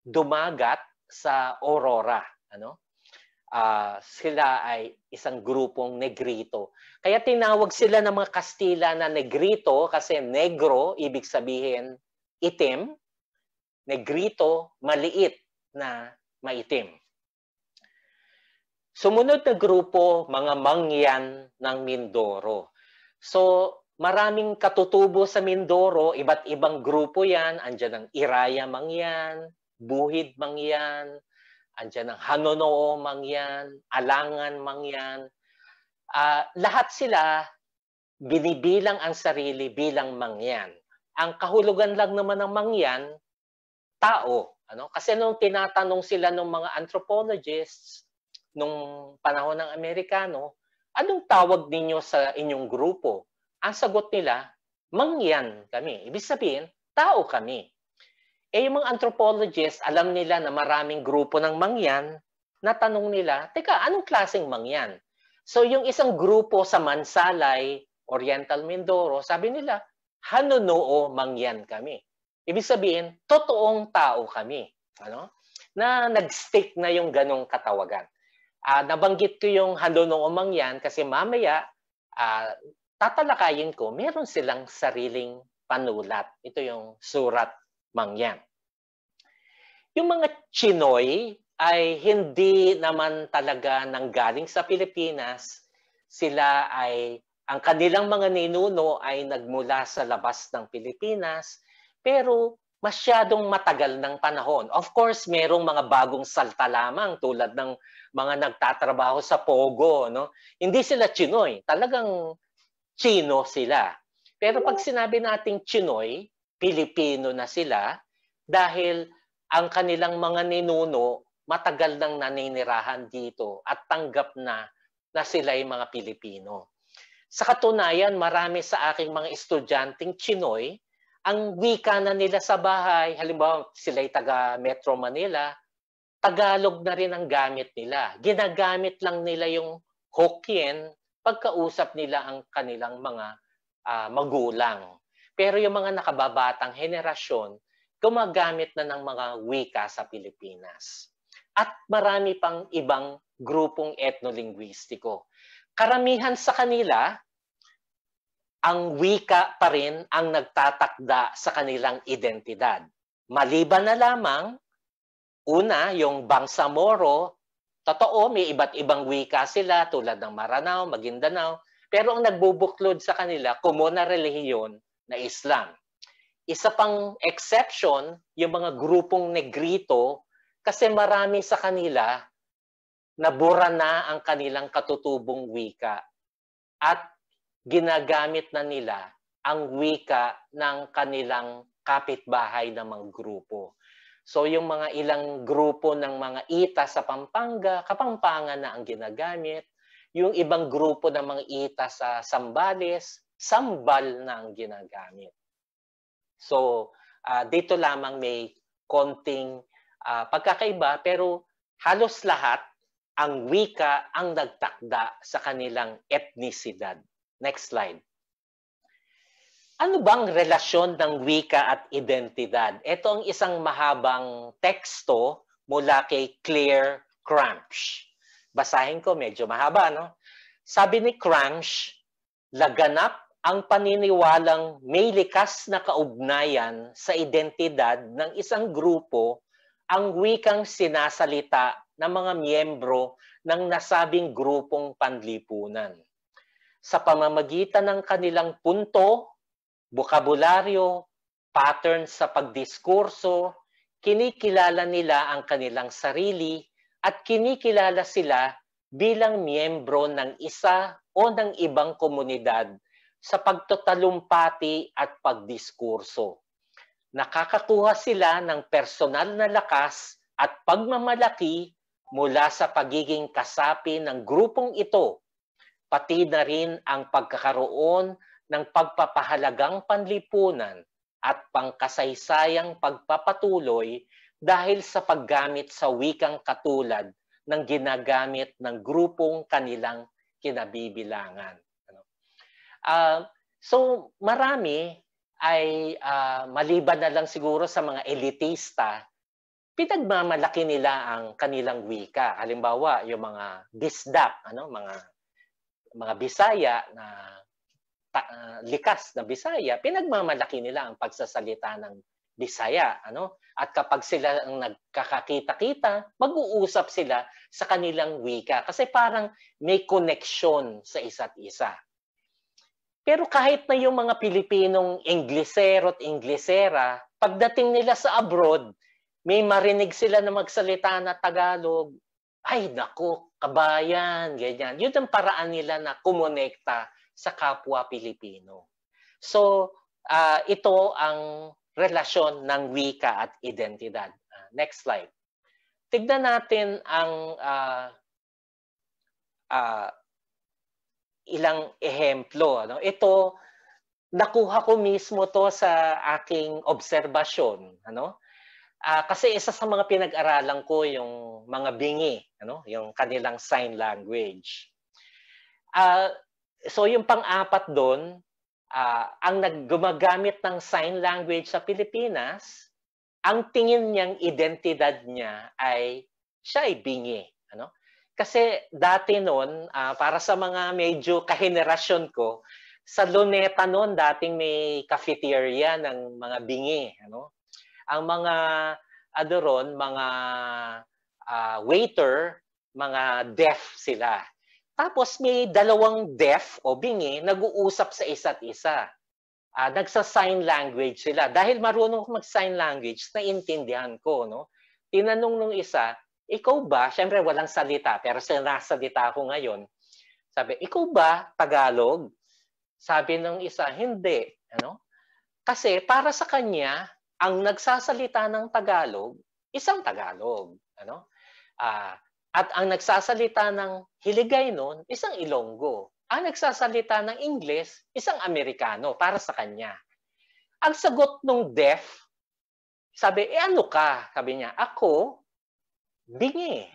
dumagat sa Aurora. Ano? Sila ay isang grupong Negrito. Kaya tinawag sila ng mga Kastila na Negrito kasi negro, ibig sabihin itim. Negrito, maliit na maitim. Sumunod na grupo, mga Mangyan ng Mindoro. So, maraming katutubo sa Mindoro, iba't ibang grupo yan. Andiyan ang Iraya Mangyan, Buhid Mangyan, andiyan ang Hanonoo Mangyan, Alangan Mangyan. Lahat sila binibilang ang sarili bilang Mangyan. Ang kahulugan lang naman ng Mangyan, tao. Ano? Kasi nung tinatanong sila ng mga anthropologists, nung panahon ng Amerikano, anong tawag ninyo sa inyong grupo? Ang sagot nila, mangyan kami. Ibig sabihin, tao kami. Yung mga anthropologists, alam nila na maraming grupo ng mangyan, natanong nila, teka, anong klaseng mangyan? So yung isang grupo sa Mansalay, Oriental Mindoro, sabi nila, Hanunoo mangyan kami. Ibig sabihin, totoong tao kami. Ano? Na nag-stick na yung ganong katawagan. Nabanggit ko yung Hanunoo mangyan kasi mamaya, tatalakayin ko, meron silang sariling panulat. Ito yung surat mangyan. Yung mga Chinoy ay hindi naman talaga nanggaling sa Pilipinas. Sila ay, ang kanilang mga ninuno ay nagmula sa labas ng Pilipinas, pero masyadong matagal ng panahon. Of course, merong mga bagong salta lamang tulad ng mga nagtatrabaho sa Pogo. No? Hindi sila Chinoy, talagang Chino sila. Pero pag sinabi nating Chinoy, Pilipino na sila dahil ang kanilang mga ninuno matagal nang naninirahan dito at tanggap na sila ay mga Pilipino. Sa katunayan, marami sa aking mga estudyanteng Chinoy, ang wika na nila sa bahay, halimbawa sila ay taga Metro Manila, Tagalog na rin ang gamit nila. Ginagamit lang nila yung Hokkien pagkausap nila ang kanilang mga magulang. Pero yung mga nakababatang henerasyon, gumagamit na ng mga wika sa Pilipinas. At marami pang ibang grupong etnolinguistiko. Karamihan sa kanila, ang wika pa rin ang nagtatakda sa kanilang identidad. Maliban na lamang, una, yung Bangsamoro, totoo, may iba't ibang wika sila tulad ng Maranao, Maguindanao, pero ang nagbubuklod sa kanila, komun na relihiyon na Islam. Isa pang exception, yung mga grupong Negrito, kasi marami sa kanila, nabura na ang kanilang katutubong wika at ginagamit na nila ang wika ng kanilang kapitbahay na mga grupo. So yung mga ilang grupo ng mga Ita sa Pampanga, Kapampangan na ang ginagamit. Yung ibang grupo ng mga Ita sa Zambales, Sambal na ang ginagamit. So dito lamang may konting pagkakaiba pero halos lahat ang wika ang nagtakda sa kanilang etnisidad. Next slide. Ano bang relasyon ng wika at identidad? Ito ang isang mahabang teksto mula kay Claire Cranch. Basahin ko, medyo mahaba, no? Sabi ni Cranch, laganap ang paniniwalang may likas na kaugnayan sa identidad ng isang grupo ang wikang sinasalita ng mga miyembro ng nasabing grupong panlipunan. Sa pamamagitan ng kanilang punto, bokabularyo, pattern sa pagdiskurso, kinikilala nila ang kanilang sarili at kinikilala sila bilang miyembro ng isa o ng ibang komunidad sa pagtatalumpati at pagdiskurso. Nakakakuha sila ng personal na lakas at pagmamalaki mula sa pagiging kasapi ng grupong ito, pati na rin ang pagkakaroon ng pagpapahalagang panlipunan at pangkasaysayang pagpapatuloy dahil sa paggamit sa wikang katulad ng ginagamit ng grupong kanilang kinabibilangan. So marami ay maliban na lang siguro sa mga elitista, pinagmamalaki nila ang kanilang wika. Halimbawa, yung mga bisdak, mga Bisaya na likas na Bisaya, pinagmamalaki nila ang pagsasalita ng Bisaya, At kapag sila ang nagkakakita-kita, mag-uusap sila sa kanilang wika kasi parang may connection sa isa't isa. Pero kahit na yung mga Pilipinong Inglesero at Inglesera, pagdating nila sa abroad, may marinig sila na magsalita na Tagalog. Ay, naku, kabayan, ganyan. Yun ang paraan nila na kumonekta sa kapwa Pilipino. So, ito ang relasyon ng wika at identidad. Next slide. Tignan natin ang ilang ehemplo. Ano? Ito, nakuha ko mismo to sa aking obserbasyon. Ano? Kasi isa sa mga pinag-aralan ko yung mga bingi, ano? Yung kanilang sign language. So yung pang-apat doon, ang gumagamit ng sign language sa Pilipinas, ang tingin niyang identidad niya ay siya ay bingi. Ano? Kasi dati noon, para sa mga medyo kahenerasyon ko, sa Luneta noon, dating may cafeteria ng mga bingi. Ano? Ang mga mga waiter, mga deaf sila. Tapos may dalawang deaf o bingi nag-uusap sa isa't isa. Nagsa-sign language sila. Dahil marunong mag-sign language, naiintindihan ko. No? Tinanong nung isa, ikaw ba, syempre walang salita, pero sinasalita ko ngayon. Sabi, ikaw ba Tagalog? Sabi nung isa, hindi. Ano? Kasi para sa kanya, ang nagsasalita ng Tagalog, isang Tagalog. Ano? At ang nagsasalita ng Hiligaynon, isang Ilonggo. Ang nagsasalita ng Ingles, isang Amerikano para sa kanya. Ang sagot ng deaf, sabi, ano ka? Sabi niya, ako, bingi.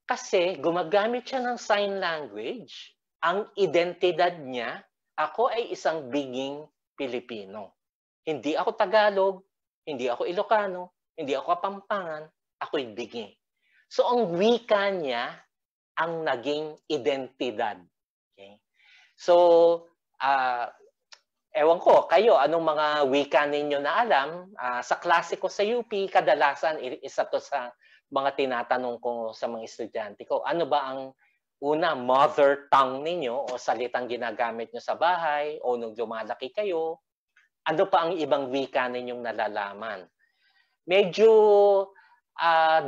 Kasi gumagamit siya ng sign language. Ang identidad niya, ako ay isang binging Pilipino. Hindi ako Tagalog, hindi ako Ilocano, hindi ako Kapampangan, ako'y bingi. So ang wika niya ang naging identidad. Okay? So, ewan ko, kayo, anong mga wika ninyo na alam? Sa klase ko sa UP, kadalasan isa to sa mga tinatanong ko sa mga estudyante ko. Ano ba ang una, mother tongue ninyo o salitang ginagamit nyo sa bahay o nung lumalaki kayo? Ano pa ang ibang wika ninyong nalalaman? Medyo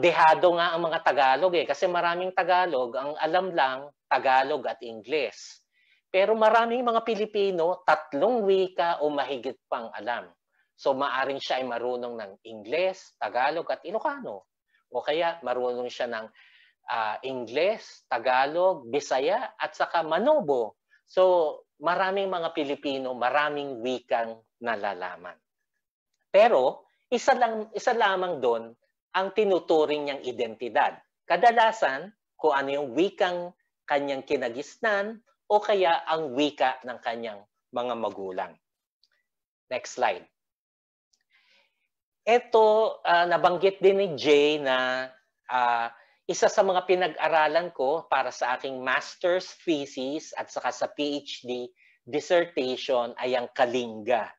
dehado nga ang mga Tagalog kasi maraming Tagalog, ang alam lang Tagalog at Ingles. Pero maraming mga Pilipino, 3 wika o mahigit pang alam. So maaring siya ay marunong ng Ingles, Tagalog at Ilocano. O kaya marunong siya ng Ingles, Tagalog, Bisaya at saka Manobo. So maraming mga Pilipino, maraming wikang nalalaman. Pero isa lamang doon ang tinuturing niyang identidad. Kadalasan, kung ano yung wikang kanyang kinagisnan o kaya ang wika ng kanyang mga magulang. Next slide. Ito, nabanggit din ni Jay na isa sa mga pinag-aralan ko para sa aking master's thesis at saka sa PhD dissertation ay ang Kalinga.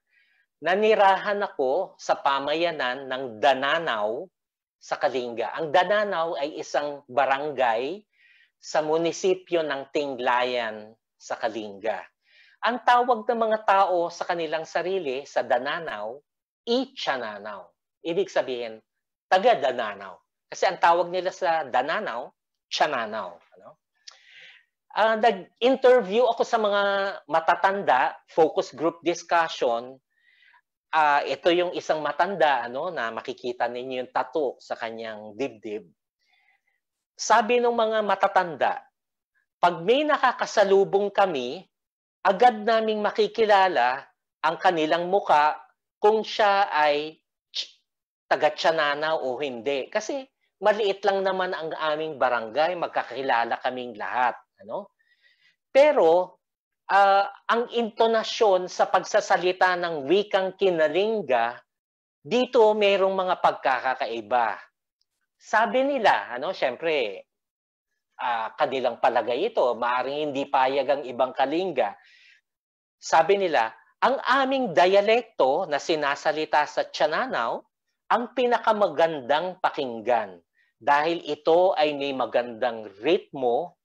Nanirahan ako sa pamayanan ng Dananaw sa Kalinga. Ang Dananaw ay isang barangay sa munisipyo ng Tinglayan sa Kalinga. Ang tawag ng mga tao sa kanilang sarili sa Dananaw, Ichananaw. Ibig sabihin, taga Dananaw. Kasi ang tawag nila sa Dananaw, Chananaw. Ano? Nag-interview ako sa mga matatanda, focus group discussion. Ito yung isang matanda na makikita ninyo yung tattoo sa kanyang dibdib. Sabi ng mga matatanda, pag may nakakasalubong kami, agad naming makikilala ang kanilang muka kung siya ay taga-Chananaw o hindi. Kasi maliit lang naman ang aming barangay, magkakilala kaming lahat. Pero ang intonasyon sa pagsasalita ng wikang Kinalinga, dito mayroong mga pagkakaiba. Sabi nila, syempre, kanilang palagay ito, maaaring hindi payag ang ibang Kalinga. Sabi nila, ang aming dialekto na sinasalita sa Chananaw, ang pinakamagandang pakinggan. Dahil ito ay may magandang ritmo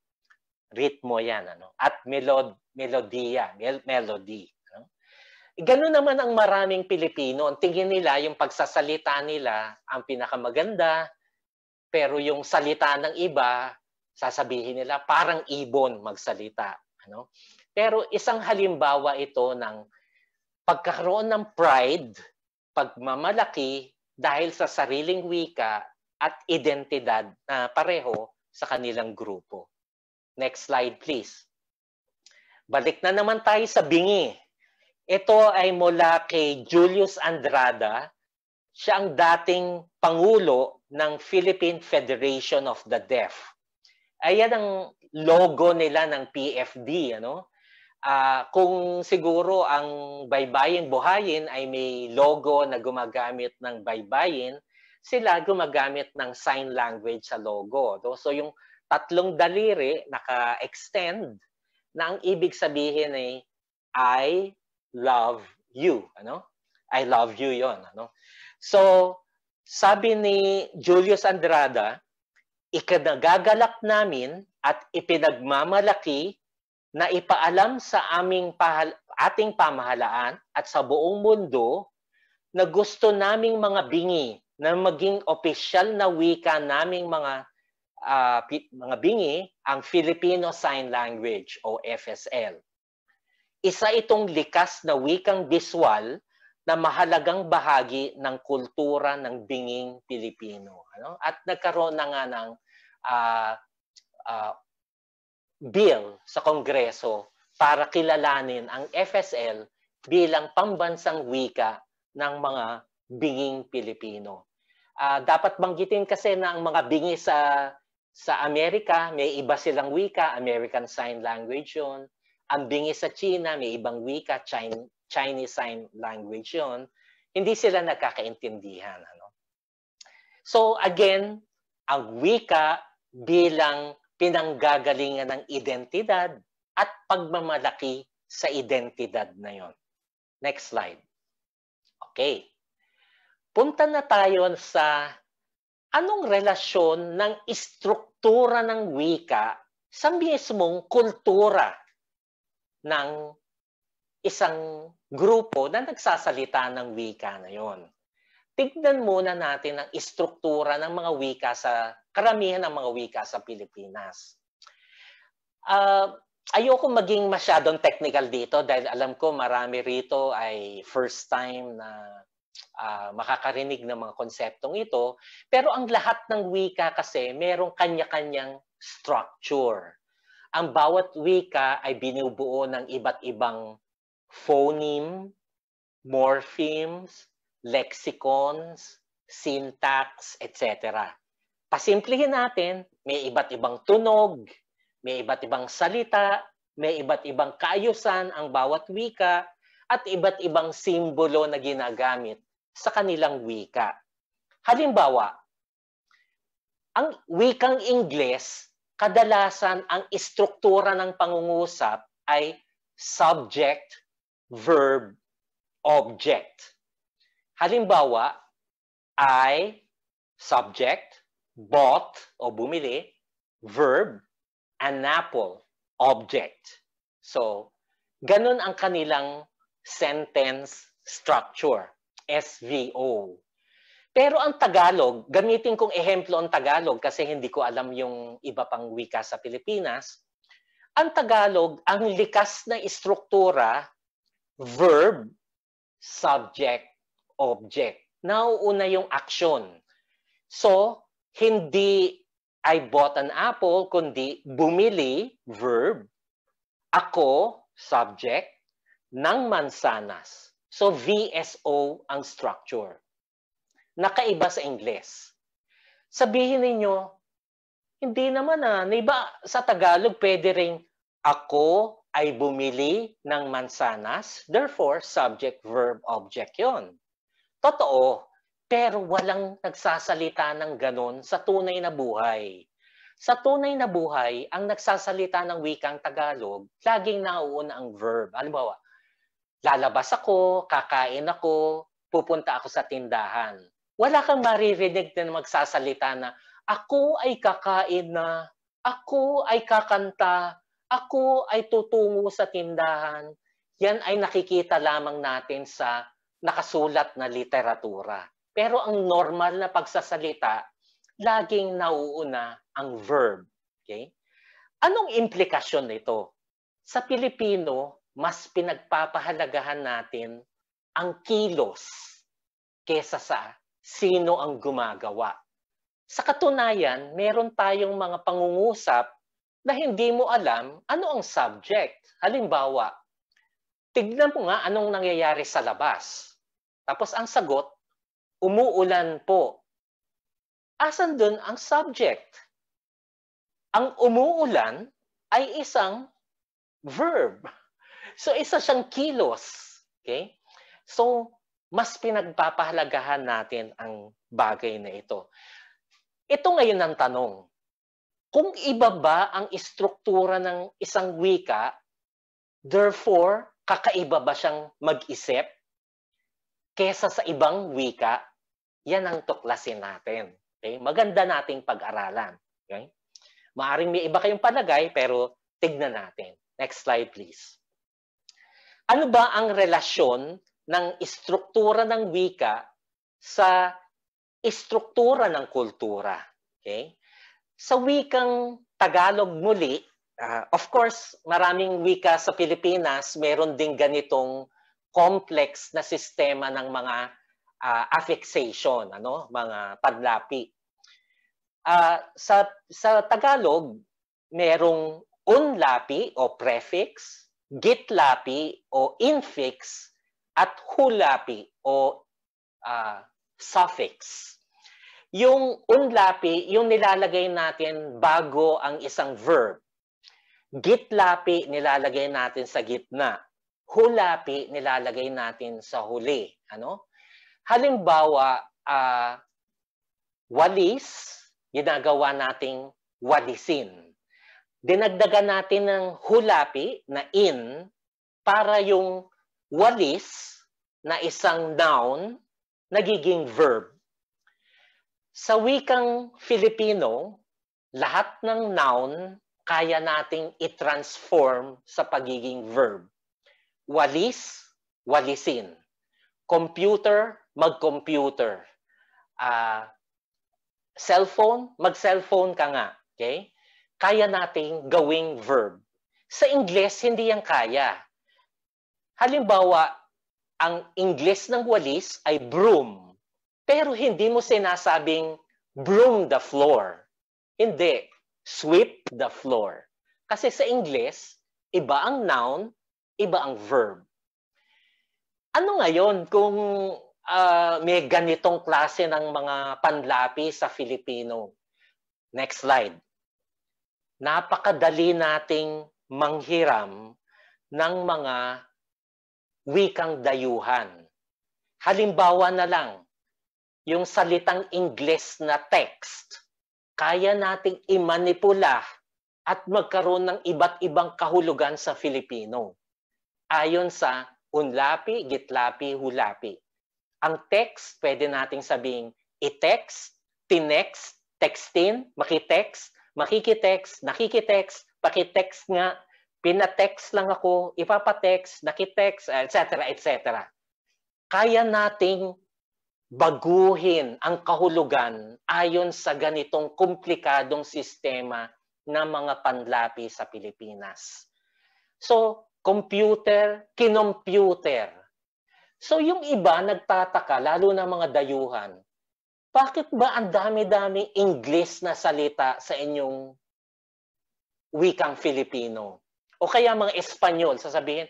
yan, at melody. Ganun naman ang maraming Pilipino. Ang tingin nila, yung pagsasalita nila, ang pinakamaganda, pero yung salita ng iba, sasabihin nila, parang ibon magsalita. Pero isang halimbawa ito ng pagkakaroon ng pride, pagmamalaki, dahil sa sariling wika at identidad na pareho sa kanilang grupo. Next slide, please. Balik na naman tayo sa bingi. Ito ay mula kay Julius Andrada. Siya ang dating Pangulo ng Philippine Federation of the Deaf. Ayan ang logo nila ng PFD. Kung siguro ang Baybayin Buhayin ay may logo na gumagamit ng baybayin, sila gumagamit ng sign language sa logo. So yung tatlong daliri naka-extend na ang ibig sabihin ay I love you. I love you yon. So sabi ni Julius Andrada, ikinagagalak namin at ipinagmamalaki na ipaalam sa ating pamahalaan at sa buong mundo na gusto naming mga bingi na maging opisyal na wika naming mga bingi ang Filipino Sign Language o FSL. Isa itong likas na wikang biswal na mahalagang bahagi ng kultura ng binging Pilipino. At nagkaroon na nga ng bill sa Kongreso para kilalanin ang FSL bilang pambansang wika ng mga binging Pilipino. Dapat banggitin kasi na ang mga bingi sa Amerika, may iba silang wika, American Sign Language yun. Ang bingi sa China, may ibang wika, Chinese Sign Language yun. Hindi sila nagkakaintindihan. So again, ang wika bilang pinanggagalingan ng identidad at pagmamalaki sa identidad na yon. Next slide. Okay. Punta na tayo sa anong relasyon ng istruktura ng wika sa mismong kultura ng isang grupo na nagsasalita ng wika na yon. Tignan muna natin ang istruktura ng mga wika sa karamihan ng mga wika sa Pilipinas. Ayoko maging masyadong technical dito dahil alam ko marami rito ay first time na makakarinig ng mga konseptong ito. Pero ang lahat ng wika kasi merong kanya-kanyang structure. Ang bawat wika ay binubuo ng iba't ibang phoneme, morphemes, lexicons, syntax, etc. Pasimplihin natin, may iba't ibang tunog, may iba't ibang salita, may iba't ibang kaayusan ang bawat wika, at iba't ibang simbolo na ginagamit sa kanilang wika. Halimbawa, ang wikang Ingles, kadalasan ang istruktura ng pangungusap ay subject, verb, object. Halimbawa, I, subject, bought o bumili, verb, an apple, object. So, ganun ang kanilang sentence structure, SVO. Pero ang Tagalog, gamitin kong ehemplo ang Tagalog kasi hindi ko alam yung iba pang wika sa Pilipinas. Ang Tagalog, ang likas na istruktura, verb, subject, object. Nauuna yung action. So, hindi I bought an apple, kundi bumili, verb, ako, subject, ng mansanas. So, VSO ang structure. Nakaiba sa Ingles. Sabihin ninyo, hindi naman iba sa Tagalog pwede ring ako ay bumili ng mansanas, therefore, subject, verb, object yon. Totoo, pero walang nagsasalita ng ganon sa tunay na buhay. Sa tunay na buhay, ang nagsasalita ng wikang Tagalog, laging nauuna ang verb. Halimbawa, lalabas ako, kakain ako, pupunta ako sa tindahan. Wala kang maririnig na magsasalita na, ako ay kakain na, ako ay kakanta, ako ay tutungo sa tindahan. Yan ay nakikita lamang natin sa nakasulat na literatura. Pero ang normal na pagsasalita, laging nauuna ang verb. Okay? Anong implikasyon nito? Sa Pilipino, mas pinagpapahalagahan natin ang kilos kesa sa sino ang gumagawa. Sa katunayan, meron tayong mga pangungusap na hindi mo alam ano ang subject. Halimbawa, tignan mo nga anong nangyayari sa labas. Tapos ang sagot, umuulan po. Asan dun ang subject? Ang umuulan ay isang verb. So isa siyang kilos. Okay? So mas pinagpapahalagahan natin ang bagay na ito. Ito ngayon ang tanong. Kung iba ba ang istruktura ng isang wika, therefore, kakaiba ba siyang mag-isip kesa sa ibang wika? Yan ang tuklasin natin. Okay? Maganda nating pag-aralan. Okay? Maaring may iba kayong palagay, pero tignan natin. Next slide, please. Ano ba ang relasyon ng istruktura ng wika sa istruktura ng kultura? Okay? Sa wikang Tagalog muli, of course, maraming wika sa Pilipinas, meron din ganitong complex na sistema ng mga affixation, mga panlapi. Sa Tagalog, merong unlapi o prefix, gitlapi o infix, at hulapi o suffix. Yung unlapi, yung nilalagay natin bago ang isang verb. Gitlapi, nilalagay natin sa gitna. Hulapi, nilalagay natin sa huli. Halimbawa, walis, ginagawa nating walisin. Dinagdagan natin ng hulapi na in para yung walis na isang noun nagiging verb. Sa wikang Filipino, lahat ng noun kaya nating i-transform sa pagiging verb. Walis, walisin. Computer, mag-computer. Cellphone, mag-cellphone ka nga. Okay? Kaya nating gawing verb. Sa Ingles, hindi yan kaya. Halimbawa, ang Ingles ng walis ay broom. Pero hindi mo sinasabing broom the floor. Hindi. Sweep the floor. Kasi sa Ingles, iba ang noun, iba ang verb. Ano ngayon kung may ganitong klase ng mga panlapi sa Filipino? Next slide. Napakadali nating manghiram ng mga wikang dayuhan. Halimbawa na lang, yung salitang Ingles na text, kaya nating imanipula at magkaroon ng iba't ibang kahulugan sa Filipino. Ayon sa unlapi, gitlapi, hulapi. Ang text, pwede nating sabing i-text, tinext, textin, makitext, makikitext, nakikitext, pakitext nga, pinatext lang ako, ipapatext, nakitext, etc., etc. Kaya nating baguhin ang kahulugan ayon sa ganitong komplikadong sistema ng mga panlapi sa Pilipinas. So, computer, kinomputer. So, yung iba nagtataka, lalo na mga dayuhan, bakit ba ang dami-dami English na salita sa inyong wikang Filipino? O kaya mga Espanyol, sasabihin,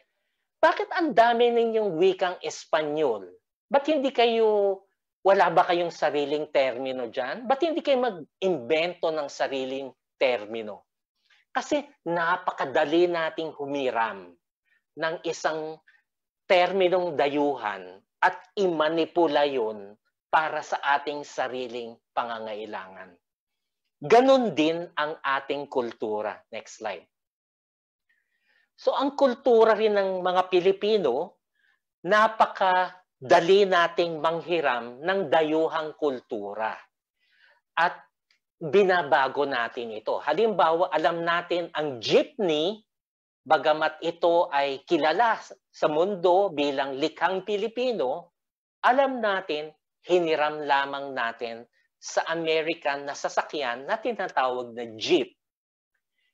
bakit ang dami ninyong wikang Espanyol? Ba't hindi kayo, wala ba kayong sariling termino dyan? Ba't hindi kayo mag-invento ng sariling termino? Kasi napakadali nating humiram ng isang terminong dayuhan at imanipula yun para sa ating sariling pangangailangan. Ganon din ang ating kultura. Next slide. So ang kultura rin ng mga Pilipino, napakadali nating manghiram ng dayuhang kultura. At binabago natin ito. Halimbawa, alam natin ang jeepney, bagamat ito ay kilala sa mundo bilang likhang Pilipino, alam natin, hiniram lamang natin sa American na sasakyan na tinatawag na jeep.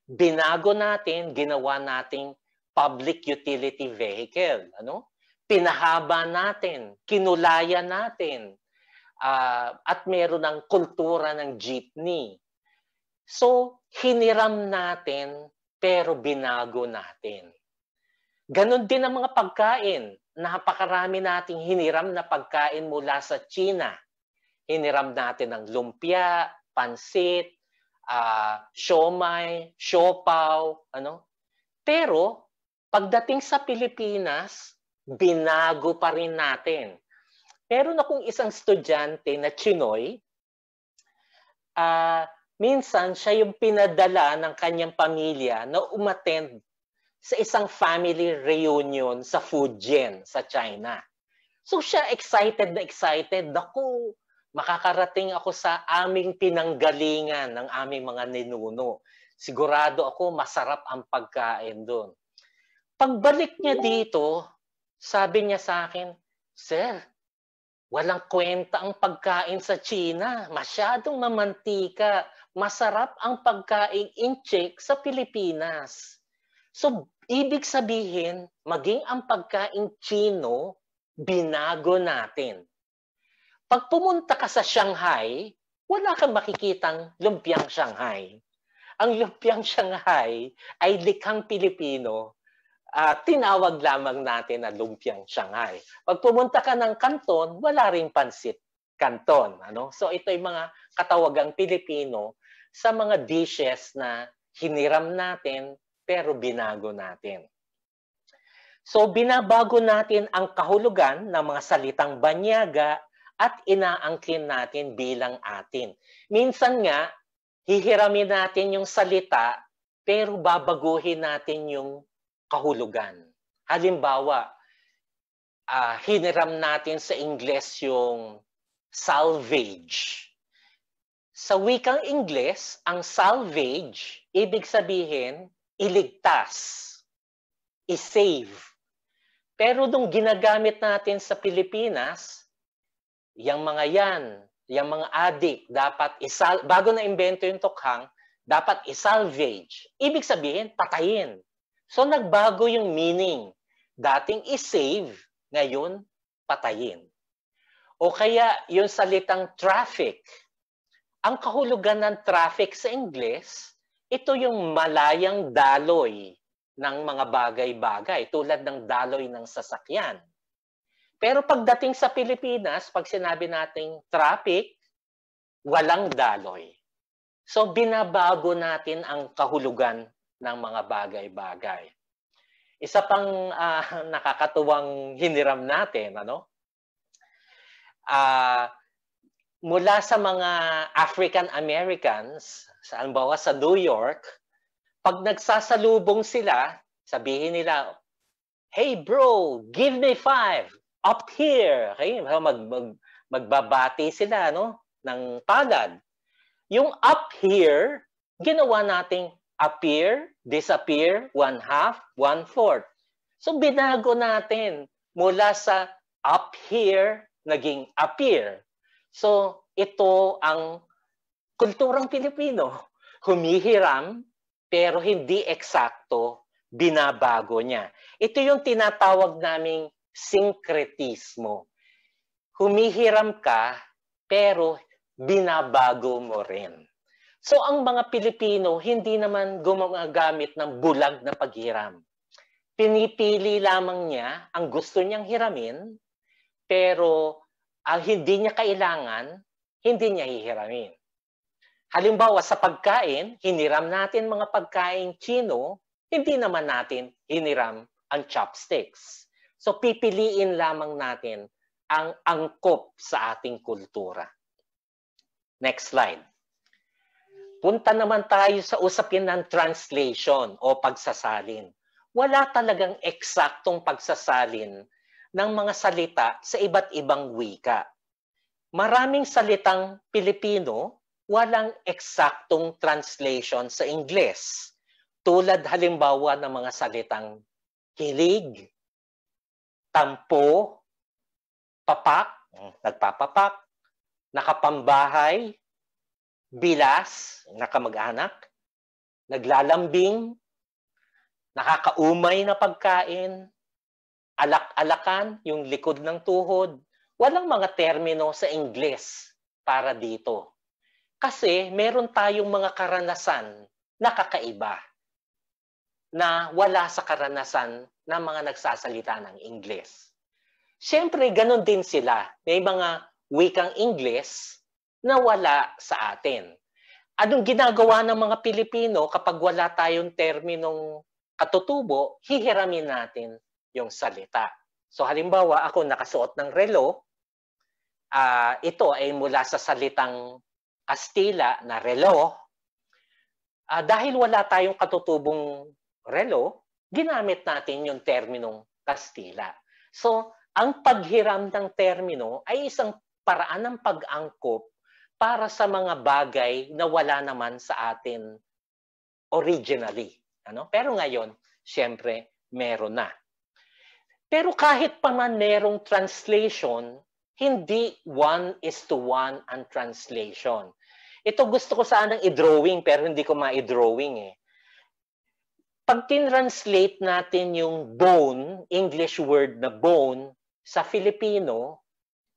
Binago natin, ginawa nating public utility vehicle. Pinahaba natin, kinulaya natin, at meron ng kultura ng jeepney. So, hiniram natin pero binago natin. Ganon din ang mga pagkain. Napakarami nating hiniram na pagkain mula sa China. Hiniram natin ng lumpia, pansit, siomai, siopaw, ano? Pero pagdating sa Pilipinas, binago pa rin natin. Meron akong isang estudyante na Chinoy, minsan siya yung pinadala ng kanyang pamilya na umattend sa isang family reunion sa Fujian sa China. So siya excited na excited. Naku, makakarating ako sa aming pinanggalingan ng aming mga ninuno. Sigurado ako masarap ang pagkain doon. Pagbalik niya dito, sabi niya sa akin, Sir, walang kwenta ang pagkain sa China. Masyadong mamantika. Masarap ang pagkain incheck sa Pilipinas. So, ibig sabihin, maging ang pagkain Chino, binago natin. Pag pumunta ka sa Shanghai, wala kang makikitang lumpiang Shanghai. Ang lumpiang Shanghai ay likhang Pilipino. Tinawag lamang natin na lumpiang Shanghai. Pag pumunta ka ng Canton, wala ring pansit Canton. Ano? So ito ay mga katawagang Pilipino sa mga dishes na hiniram natin pero binago natin. So binabago natin ang kahulugan ng mga salitang banyaga at inaangkin natin bilang atin. Minsan nga, hihiramin natin yung salita pero babaguhin natin yung kahulugan. Halimbawa, hiniram natin sa Ingles yung salvage. Sa wikang Ingles, ang salvage, ibig sabihin, iligtas, i-save. Pero nung ginagamit natin sa Pilipinas, yung mga yan, yung mga addict, dapat bago na imbento yung tukhang, dapat i-salvage. Ibig sabihin, patayin. So nagbago yung meaning. Dating i-save, ngayon patayin. O kaya yung salitang traffic. Ang kahulugan ng traffic sa Ingles, ito yung malayang daloy ng mga bagay-bagay tulad ng daloy ng sasakyan. Pero pagdating sa Pilipinas, pag sinabi nating traffic, walang daloy. So binabago natin ang kahulugan ng mga bagay-bagay. Isa pang nakakatuwang hiniram natin, ano? Mula sa mga African Americans, halimbawa sa New York, pag nagsasalubong sila, sabihin nila, "Hey bro, give me 5 up here." Okay? Magbabati sila, no? Ng palad. Yung up here, ginawa nating appear, disappear, 1/2, 1/4. So binago natin mula sa up here, naging appear. So ito ang kulturang Pilipino. Humihiram, pero hindi eksakto, binabago niya. Ito yung tinatawag naming syncretismo. Humihiram ka, pero binabago mo rin. So ang mga Pilipino hindi naman gumagamit ng bulag na paghiram. Pinipili lamang niya ang gusto niyang hiramin, pero ang hindi niya kailangan, hindi niya hihiramin. Halimbawa sa pagkain, hiniram natin mga pagkain Chino, hindi naman natin hiniram ang chopsticks. So pipiliin lamang natin ang angkop sa ating kultura. Next slide. Punta naman tayo sa usapin ng translation o pagsasalin. Wala talagang eksaktong pagsasalin ng mga salita sa iba't ibang wika. Maraming salitang Pilipino, walang eksaktong translation sa Ingles. Tulad halimbawa ng mga salitang hilig, tampo, papak, nagpapapak, nakapambahay, bilas, nakamag-anak, naglalambing, nakakaumay na pagkain, alak-alakan, yung likod ng tuhod. Walang mga termino sa Ingles para dito. Kasi meron tayong mga karanasan nakakaiba na wala sa karanasan ng mga nagsasalita ng Ingles. Siyempre, ganun din sila. May mga wikang Ingles na wala sa atin. Anong ginagawa ng mga Pilipino kapag wala tayong terminong katutubo, hihiramin natin yung salita. So halimbawa, ako nakasuot ng relo, ito ay mula sa salitang Kastila na relo. Dahil wala tayong katutubong relo, ginamit natin yung terminong Kastila. So, ang paghiram ng termino ay isang paraan ng pag-angkop para sa mga bagay na wala naman sa atin originally. Pero ngayon, siyempre, meron na. Pero kahit pa man merong translation, hindi 1:1 ang translation. Ito gusto ko sanang i-drawing pero hindi ko ma-i-drawing eh. Pag tin-translate natin yung bone, English word na bone, sa Filipino,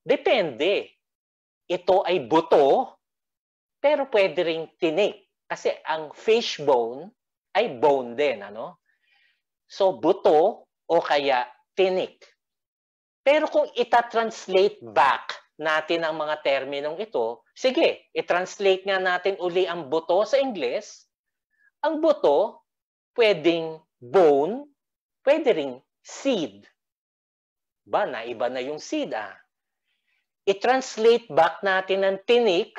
depende. Ito ay buto, pero pwede ring tinik. Kasi ang fish bone ay bone din. So, buto o kaya tinik. Pero kung ita-translate back natin ang mga terminong ito, sige, i-translate nga natin uli ang buto sa Ingles. Ang buto, pwedeng bone, pwede ring seed. Naiba na yung seed I-translate back natin ng tinik,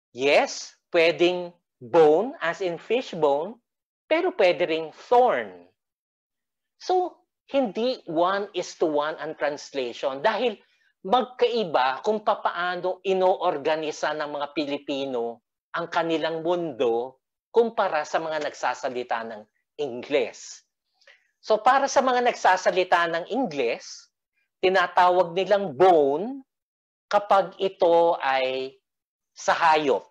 yes, pwedeng bone as in fish bone, pero pwede ring thorn. So, hindi 1:1 ang translation dahil magkaiba kung papaano inoorganisa ng mga Pilipino ang kanilang mundo kumpara sa mga nagsasalita ng Ingles. So para sa mga nagsasalita ng Ingles, tinatawag nilang bone kapag ito ay sa hayop,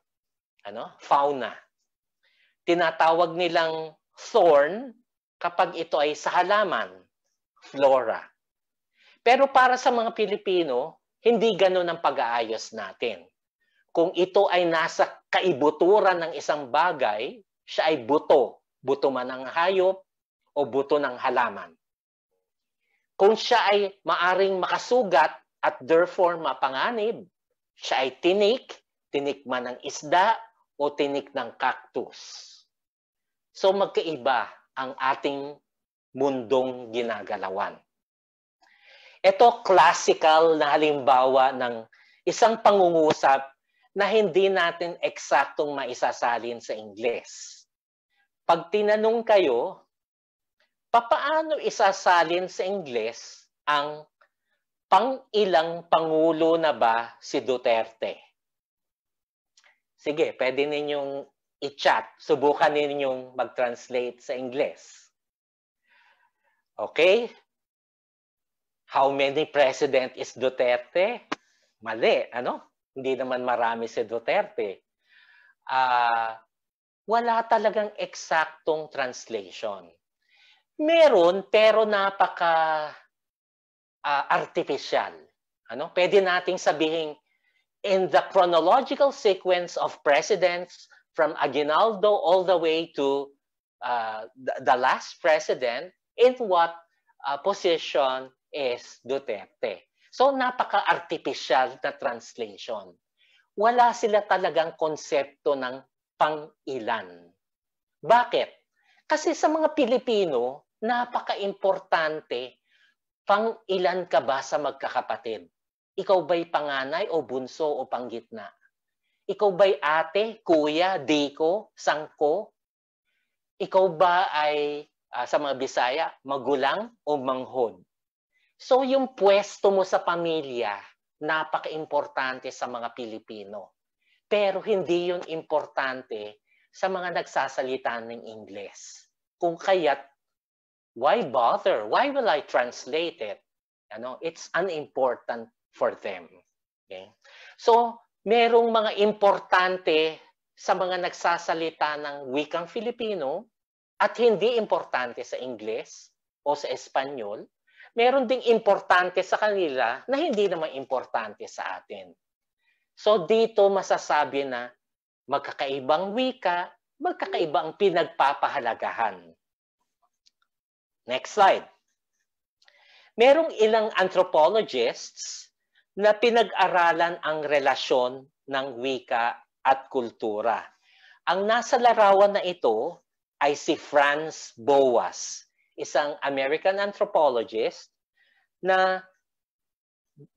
fauna. Tinatawag nilang thorn kapag ito ay sa halaman, flora. Pero para sa mga Pilipino, hindi ganun ang pag-aayos natin. Kung ito ay nasa kaibuturan ng isang bagay, siya ay buto. Buto man ng hayop o buto ng halaman. Kung siya ay maaring makasugat at therefore mapanganib, siya ay tinik, tinik man ng isda o tinik ng cactus. So magkaiba ang ating mundong ginagalawan. Ito classical na halimbawa ng isang pangungusap na hindi natin eksaktong maisasalin sa Ingles. Pag tinanong kayo, papaano isasalin sa Ingles ang pang-ilang pangulo na ba si Duterte? Sige, pwede ninyong i-chat. Subukan ninyong mag-translate sa Ingles. Okay? How many president is Duterte? Mali, Hindi naman marami si Duterte. Wala talagang eksaktong translation. Meron, pero artificial. Pwede nating sabihin, in the chronological sequence of presidents from Aguinaldo all the way to the last president, in what position is Duterte. So, napaka-artificial na translation. Wala sila talagang konsepto ng pang-ilan. Bakit? Kasi sa mga Pilipino, napaka-importante, pang-ilan ka ba sa magkakapatid? Ikaw ba'y panganay o bunso o panggitna? Ikaw ba'y ate, kuya, diko, sangko? Ikaw ba ay, sa mga Bisaya, magulang o manghod? So yung pwesto mo sa pamilya, napaka-importante sa mga Pilipino. Pero hindi yun importante sa mga nagsasalita ng Ingles. Kung kaya't, why bother? Why will I translate it? It's unimportant for them. Okay? So, merong mga importante sa mga nagsasalita ng wikang Filipino at hindi importante sa Ingles o sa Espanyol. Meron ding importante sa kanila na hindi naman importante sa atin. So dito masasabi na magkakaibang wika, magkakaiba ang pinagpapahalagahan. Next slide. Merong ilang anthropologists na pinag-aralan ang relasyon ng wika at kultura. Ang nasa larawan na ito ay si Franz Boas, isang American anthropologist na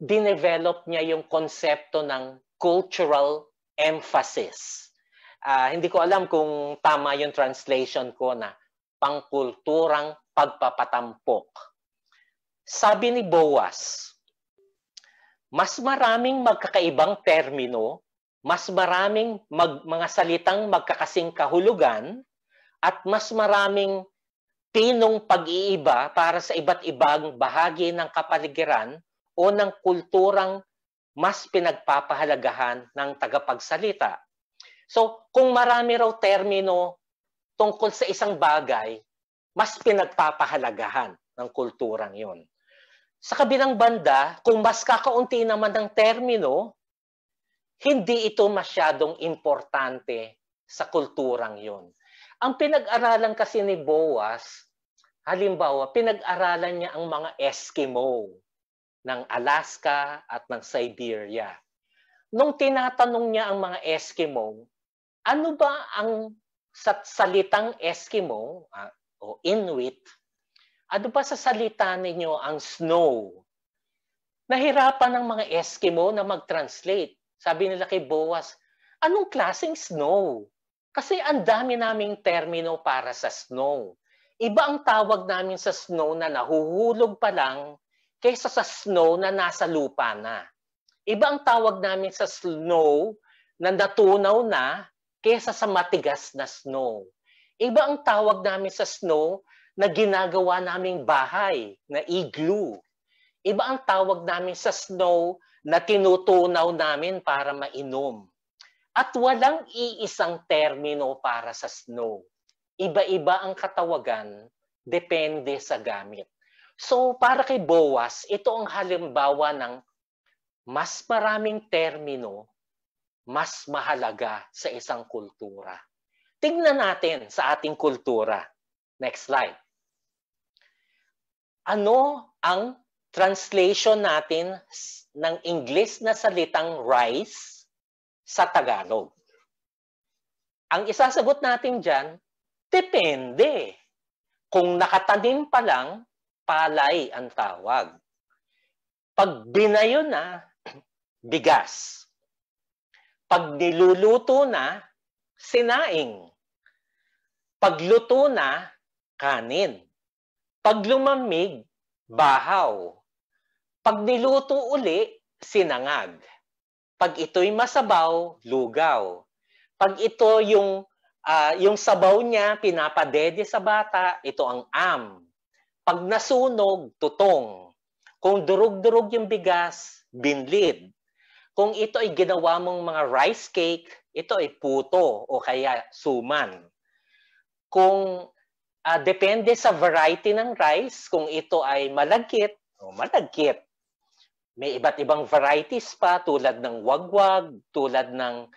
dinevelop niya yung konsepto ng cultural emphasis. Hindi ko alam kung tama yung translation ko na pangkulturang pagpapatampok. Sabi ni Boas, mas maraming magkakaibang termino, mas maraming mga salitang magkakasing kahulugan, at mas maraming tinong pag-iiba para sa iba't ibang bahagi ng kapaligiran o ng kulturang mas pinagpapahalagahan ng tagapagsalita. So, kung marami raw termino tungkol sa isang bagay, mas pinagpapahalagahan ng kulturang yon. Sa kabilang banda, kung mas kakaunti naman ng termino, hindi ito masyadong importante sa kulturang yon. Ang pinag-aralan kasi ni Boas, halimbawa, pinag-aralan niya ang mga Eskimo ng Alaska at ng Siberia. Nung tinatanong niya ang mga Eskimo, ano ba ang salitang Eskimo o Inuit, ano ba sa salita ninyo ang snow? Nahirapan ng mga Eskimo na mag-translate. Sabi nila kay Boas, anong klaseng snow? Kasi ang dami naming termino para sa snow. Iba ang tawag namin sa snow na nahuhulog pa lang kaysa sa snow na nasa lupa na. Iba ang tawag namin sa snow na natunaw na kaysa sa matigas na snow. Iba ang tawag namin sa snow na ginagawa naming bahay, na igloo. Iba ang tawag namin sa snow na tinutunaw namin para mainom. At walang iisang termino para sa snow. Iba-iba ang katawagan, depende sa gamit. So, para kay Boas, ito ang halimbawa ng mas maraming termino, mas mahalaga sa isang kultura. Tingnan natin sa ating kultura. Next slide. Ano ang translation natin ng English na salitang rice sa Tagalog? Ang isasagot natin dyan, depende. Kung nakatanim pa lang, palay ang tawag. Pag binayo na, bigas. Pag niluluto na, sinaing. Pag luto na, kanin. Pag lumamig, bahaw. Pag niluto uli, sinangag. Pag ito'y masabaw, lugaw. Pag ito yung sabaw niya, pinapadede sa bata, ito ang am. Pag nasunog, tutong. Kung durug-durug yung bigas, binlid. Kung ito ay ginawa mong mga rice cake, ito ay puto o kaya suman. Kung depende sa variety ng rice, kung ito ay malagkit o malagkit. May iba't ibang varieties pa tulad ng wagwag, tulad ng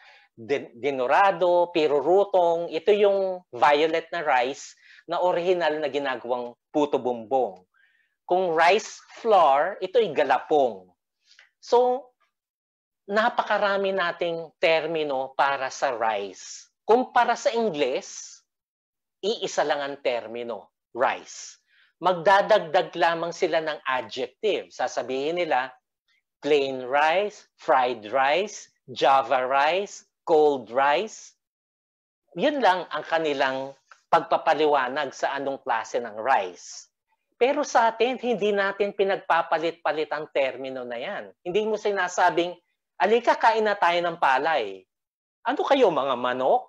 dinorado, pirurutong. Ito yung violet na rice na original na ginagawang puto bumbong. Kung rice flour, ito ay galapong. So, napakarami nating termino para sa rice. Kung para sa Ingles, iisa lang ang termino, rice. Magdadagdag lamang sila ng adjective. Sasabihin nila, plain rice, fried rice, Java rice, cold rice. Yun lang ang kanilang pagpapaliwanag sa anong klase ng rice. Pero sa atin, hindi natin pinagpapalit-palit ang termino na yan. Hindi mo sinasabing, alika, kain na tayo ng palay. Ano kayo, mga manok?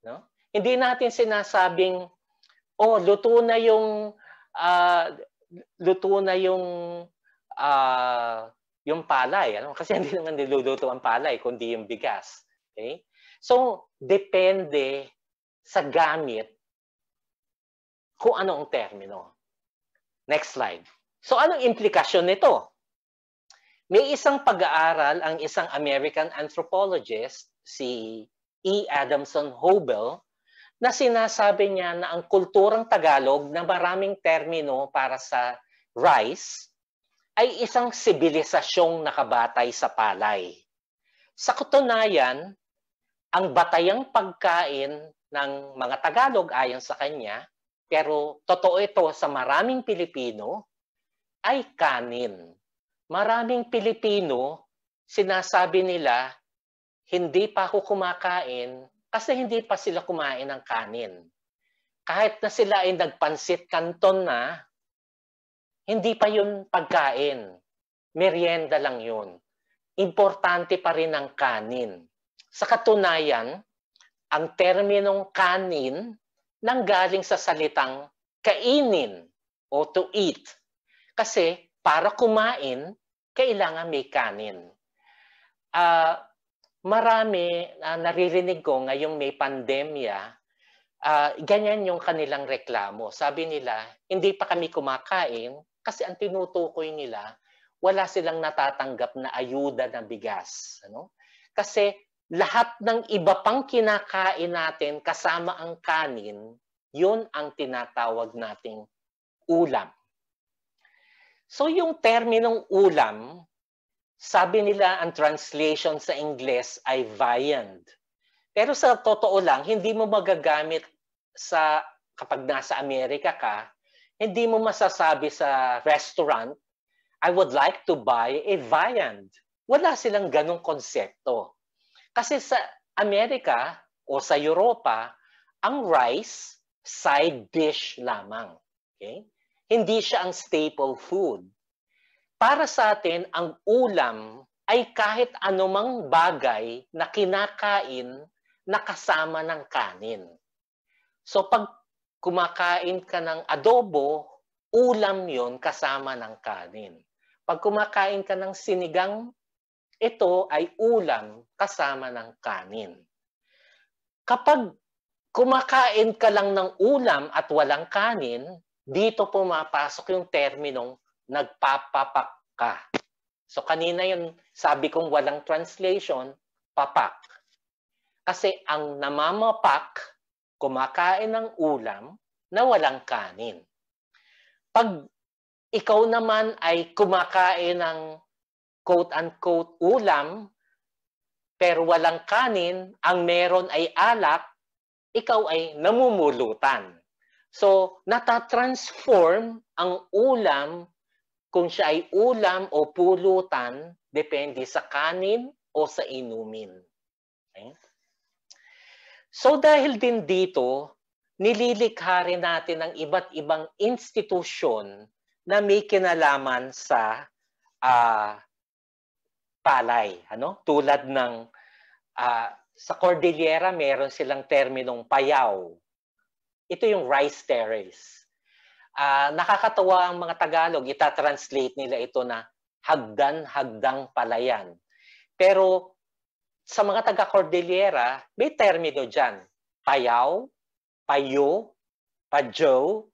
No? Hindi natin sinasabing, oh, luto na yung palay. Ano? Kasi hindi naman niluluto ang palay, kundi yung bigas. Okay? So, depende sa gamit kung ano ang termino. Next slide. So, anong implikasyon nito? May isang pag-aaral ang isang American anthropologist, si E. Adamson Hobel, na sinasabi niya na ang kulturang Tagalog na maraming termino para sa rice ay isang sibilisasyong nakabatay sa palay. Sa katunayan, ang batayang pagkain ng mga Tagalog ayon sa kanya, pero totoo ito sa maraming Pilipino, ay kanin. Maraming Pilipino, sinasabi nila, hindi pa ako kumakain kasi hindi pa sila kumain ng kanin. Kahit na sila ay nagpansit kanton na, hindi pa yun pagkain. Merienda lang yun. Importante pa rin ang kanin. Sa katunayan, ang terminong kanin nanggaling sa salitang kainin o to eat. Kasi para kumain, kailangan may kanin. Marami naririnig ko ngayong may pandemya, ganyan yung kanilang reklamo. Sabi nila, hindi pa kami kumakain kasi ang tinutukoy nila, wala silang natatanggap na ayuda ng bigas. Ano? Kasi lahat ng iba pang kinakain natin kasama ang kanin, yun ang tinatawag nating ulam. So yung terminong ulam, sabi nila ang translation sa Ingles ay viand. Pero sa totoo lang, hindi mo magagamit kapag nasa Amerika ka, hindi mo masasabi sa restaurant, I would like to buy a viand. Wala silang ganong konsepto. Kasi sa Amerika o sa Europa, ang rice, side dish lamang. Okay? Hindi siya ang staple food. Para sa atin, ang ulam ay kahit anumang bagay na kinakain na kasama ng kanin. So pag kumakain ka ng adobo, ulam yon kasama ng kanin. Pag kumakain ka ng sinigang, ito ay ulam kasama ng kanin. Kapag kumakain ka lang ng ulam at walang kanin, dito pumapasok yung terminong nagpapapak ka. So kanina yun, sabi kong walang translation, papak. Kasi ang namamapak, kumakain ng ulam na walang kanin. Pag ikaw naman ay kumakain ng quote-unquote ulam, pero walang kanin, ang meron ay alak, ikaw ay namumulutan. So, natatransform ang ulam kung siya ay ulam o pulutan, depende sa kanin o sa inumin. Okay? So, dahil din dito, nililikha rin natin ang iba't ibang institusyon na may kinalaman sa palay. Ano? Tulad ng sa Cordillera, meron silang terminong payaw. Ito yung rice terrace. Nakakatawa ang mga Tagalog, ita-translate nila ito na hagdan-hagdang palayan. Pero sa mga taga-Cordillera, may termino dyan. Payaw, payo, pajo,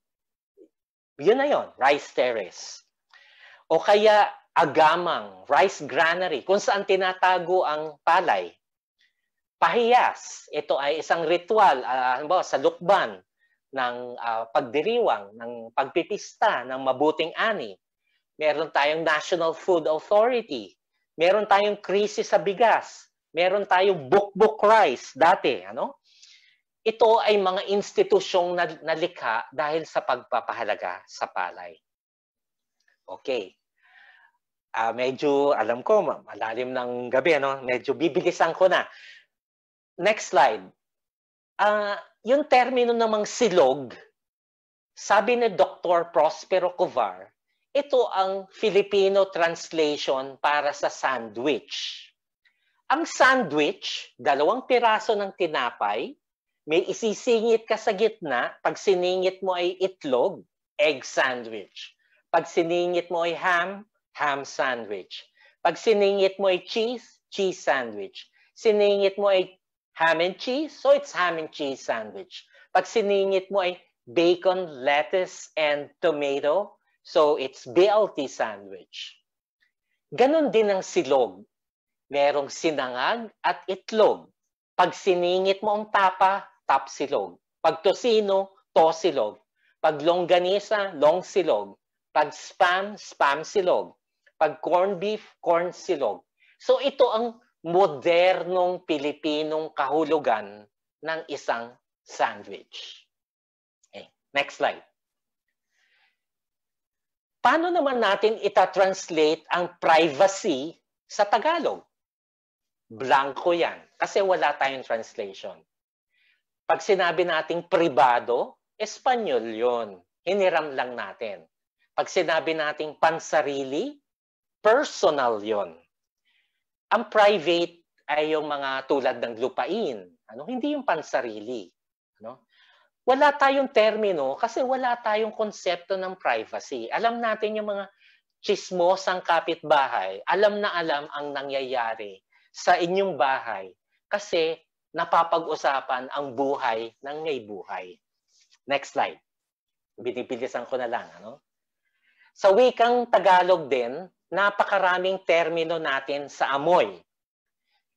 yun na yun, rice terrace. O kaya agamang, rice granary, kung saan tinatago ang palay. Pahiyas, ito ay isang ritual, sa lukban, ng pagdiriwang, ng pagpipista, ng mabuting ani. Meron tayong National Food Authority. Meron tayong krisis sa bigas. Meron tayong bukbuk rice dati. Ano? Ito ay mga institusyong nalikha dahil sa pagpapahalaga sa palay. Okay. Medyo, alam ko, malalim ng gabi. Ano? Medyo bibilisan ko na. Next slide. Yung termino namang silog, sabi ni Dr. Prospero Covar, ito ang Filipino translation para sa sandwich. Ang sandwich, 2 piraso ng tinapay, may isisingit ka sa gitna, pag siningit mo ay itlog, egg sandwich. Pag siningit mo ay ham, ham sandwich. Pag siningit mo ay cheese, cheese sandwich. Siningit mo ay ham and cheese, so it's ham and cheese sandwich. Pag siningit mo ay bacon, lettuce, and tomato, so it's BLT sandwich. Ganon din ang silog. Merong sinangag at itlog. Pag siningit mo ang tapa, tap silog. Pag tosino, tosilog. Pag longganisa, longsilog. Pag spam, spam silog. Pag corn beef, corn silog. So ito ang modernong Pilipinong kahulugan ng isang sandwich. Okay. Next slide. Paano naman natin ita-translate ang privacy sa Tagalog? Blanco yan. Kasi wala tayong translation. Pag sinabi nating pribado, Espanyol yun. Hiniram lang natin. Pag sinabi nating pansarili, personal yun. Ang private ay yung mga tulad ng lupain. Hindi yung pansarili. Wala tayong termino kasi wala tayong konsepto ng privacy. Alam natin yung mga chismosang kapitbahay. Alam na alam ang nangyayari sa inyong bahay kasi napapag-usapan ang buhay ng may buhay. Next slide. Binibilisan ko na lang. Sa wikang Tagalog din, napakaraming termino natin sa amoy.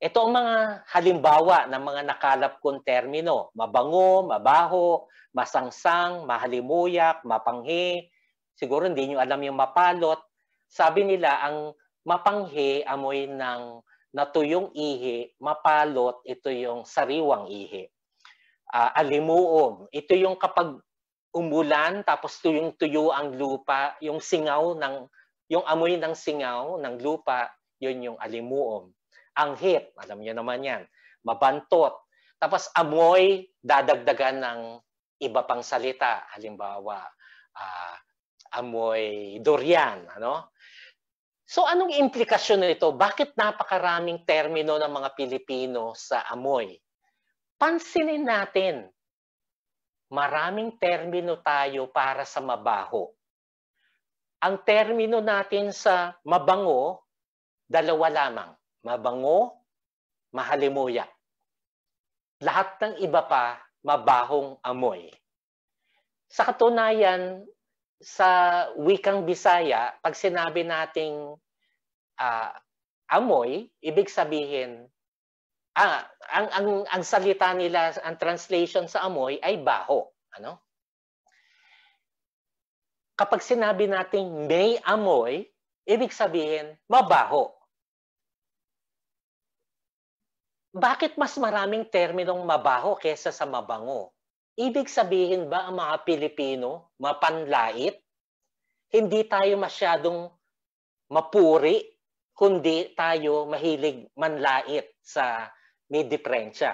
Ito ang mga halimbawa ng mga nakalap kong termino. Mabango, mabaho, masangsang, mahalimuyak, mapanghi. Siguro hindi nyo alam yung mapalot. Sabi nila, ang mapanghi, amoy ng natuyong ihi, mapalot, ito yung sariwang ihi. Alimuom, ito yung kapag umulan, tapos tuyong-tuyo ang lupa, yung amoy ng singaw ng lupa, yun yung alimuom. Anghit, alam niyo naman yan, mabantot. Tapos amoy, dadagdagan ng iba pang salita. Halimbawa, amoy durian. So anong implikasyon nito? Bakit napakaraming termino ng mga Pilipino sa amoy? Pansinin natin, maraming termino tayo para sa mabaho. Ang termino natin sa mabango, dalawa lamang. Mabango, mahalimuyak. Lahat ng iba pa, mabahong amoy. Sa katunayan, sa wikang Bisaya, pag sinabi nating amoy, ibig sabihin, ang salita nila, ang translation sa amoy ay baho. Kapag sinabi nating may amoy, ibig sabihin, mabaho. Bakit mas maraming terminong mabaho kesa sa mabango? Ibig sabihin ba ang mga Pilipino mapanlait? Hindi tayo masyadong mapuri, kundi tayo mahilig manlait sa may diferensya.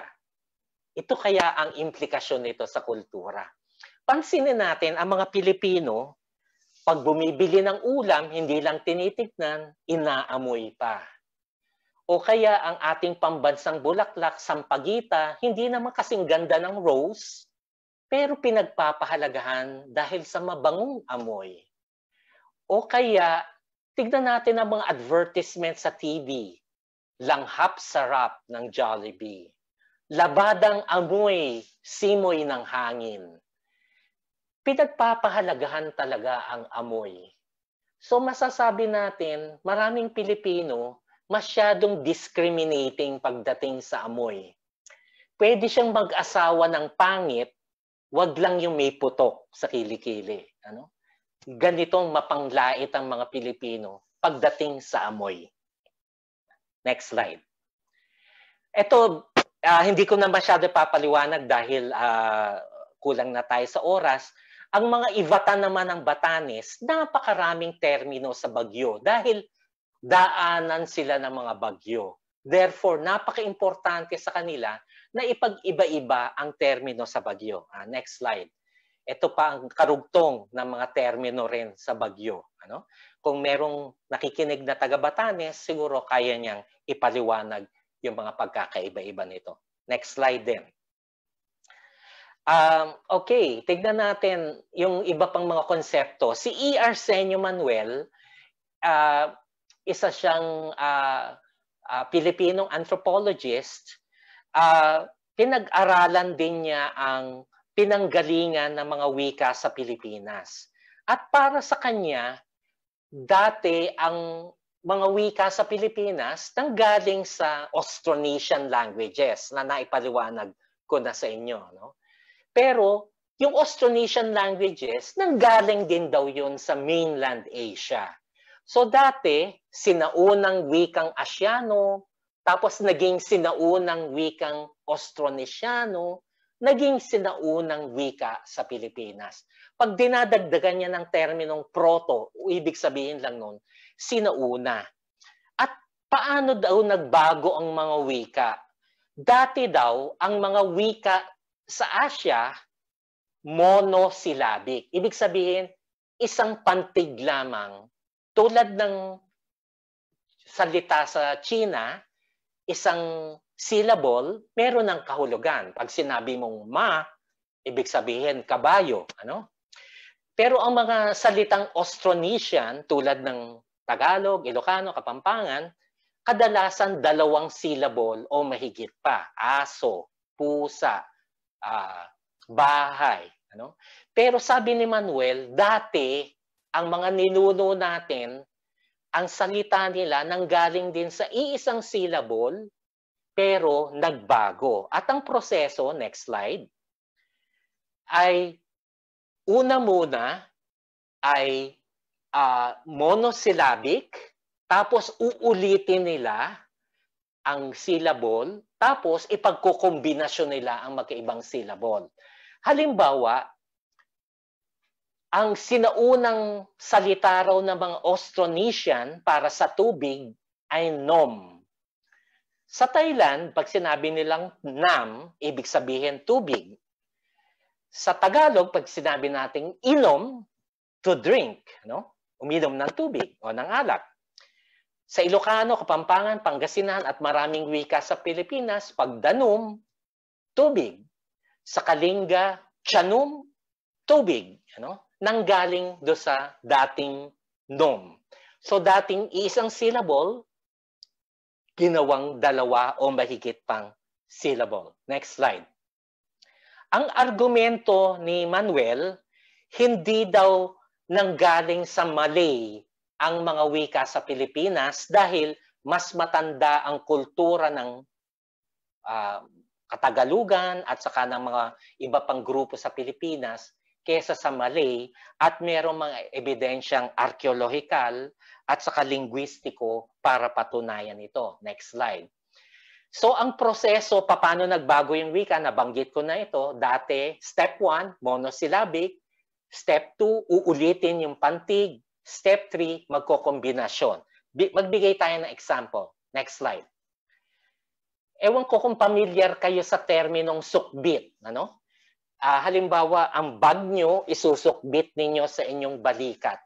Ito kaya ang implikasyon nito sa kultura. Pansinin natin, ang mga Pilipino, pag bumibili ng ulam, hindi lang tinitignan, inaamoy pa. O kaya ang ating pambansang bulaklak, sampagita, hindi naman kasing ganda ng rose, pero pinagpapahalagahan dahil sa mabangong amoy. O kaya, tignan natin ang mga advertisement sa TV. Langhap sarap ng Jollibee. Labadang amoy, simoy ng hangin. Pinagpapahalagahan talaga ang amoy. So masasabi natin, maraming Pilipino masyadong discriminating pagdating sa amoy. Pwede siyang mag-asawa ng pangit, wag lang yung may putok sa kilikili. Ganitong mapanglait ang mga Pilipino pagdating sa amoy. Next slide. Ito, hindi ko na masyado papaliwanag dahil kulang na tayo sa oras. Ang mga Ivatan naman ng Batanes, napakaraming termino sa bagyo dahil daanan sila ng mga bagyo. Therefore, napaka-importante sa kanila na ipag-iba-iba ang termino sa bagyo. Next slide. Ito pa ang karugtong ng mga termino rin sa bagyo. Kung merong nakikinig na taga-Batanes, siguro kaya niyang ipaliwanag yung mga pagkakaiba-iba nito. Next slide din. Okay, tignan natin yung iba pang mga konsepto. Si E. Arsenio Manuel, isa siyang Pilipinong anthropologist. Pinag-aralan din niya ang pinanggalingan ng mga wika sa Pilipinas. At para sa kanya, dati ang mga wika sa Pilipinas nanggaling sa Austronesian languages na naipaliwanag ko na sa inyo. Pero yung Austronesian languages, nanggaling din daw yun sa mainland Asia. So dati, sinaunang wikang Asyano, tapos naging sinaunang wikang Austronesiano, naging sinaunang wika sa Pilipinas. Pag dinadagdagan niya ng terminong proto, ibig sabihin lang nun, sinauna. At paano daw nagbago ang mga wika? Dati daw, ang mga wika sa Asia, monosyllabic. Ibig sabihin, isang pantig lamang. Tulad ng salita sa China, isang syllable, meron ng kahulugan. Pag sinabi mong ma, ibig sabihin kabayo. Ano? Pero ang mga salitang Austronesian, tulad ng Tagalog, Ilocano, Kapampangan, kadalasan dalawang syllable o mahigit pa. Aso, pusa, bahay. Ano? Pero sabi ni Manuel, dati, ang mga ninuno natin, ang salita nila nanggaling din sa iisang syllable, pero nagbago. At ang proseso, next slide, ay una muna ay monosyllabic, tapos uulitin nila ang syllable, tapos ipagkukombinasyon nila ang magkaibang syllable. Halimbawa, ang sinaunang salita raw ng mga Austronesian para sa tubig ay nom. Sa Thailand, pag sinabi nilang nam, ibig sabihin tubig. Sa Tagalog, pag sinabi nating inom, to drink, no? Uminom ng tubig o ng alak. Sa Ilocano, Kapampangan, Pangasinan at maraming wika sa Pilipinas, pag danom, tubig. Sa Kalinga, tiyanom, tubig. Ano? Nanggaling do sa dating nom. So dating isang syllable, ginawang dalawa o mahigit pang syllable. Next slide. Ang argumento ni Manuel, hindi daw nanggaling sa Malay ang mga wika sa Pilipinas dahil mas matanda ang kultura ng Katagalugan at saka ng mga iba pang grupo sa Pilipinas kesa sa Malay, at mayroong mga ebidensyang arkeolohikal at saka linguistiko para patunayan ito. Next slide. So ang proseso, paano nagbago yung wika, nabanggit ko na ito. Dati, step 1, monosyllabic. Step 2, uulitin yung pantig. Step 3, magkokombinasyon. Magbigay tayo ng example. Next slide. Ewan ko kung familiar kayo sa terminong sukbit. Ano? Halimbawa, ang bag nyo, isusukbit ninyo sa inyong balikat.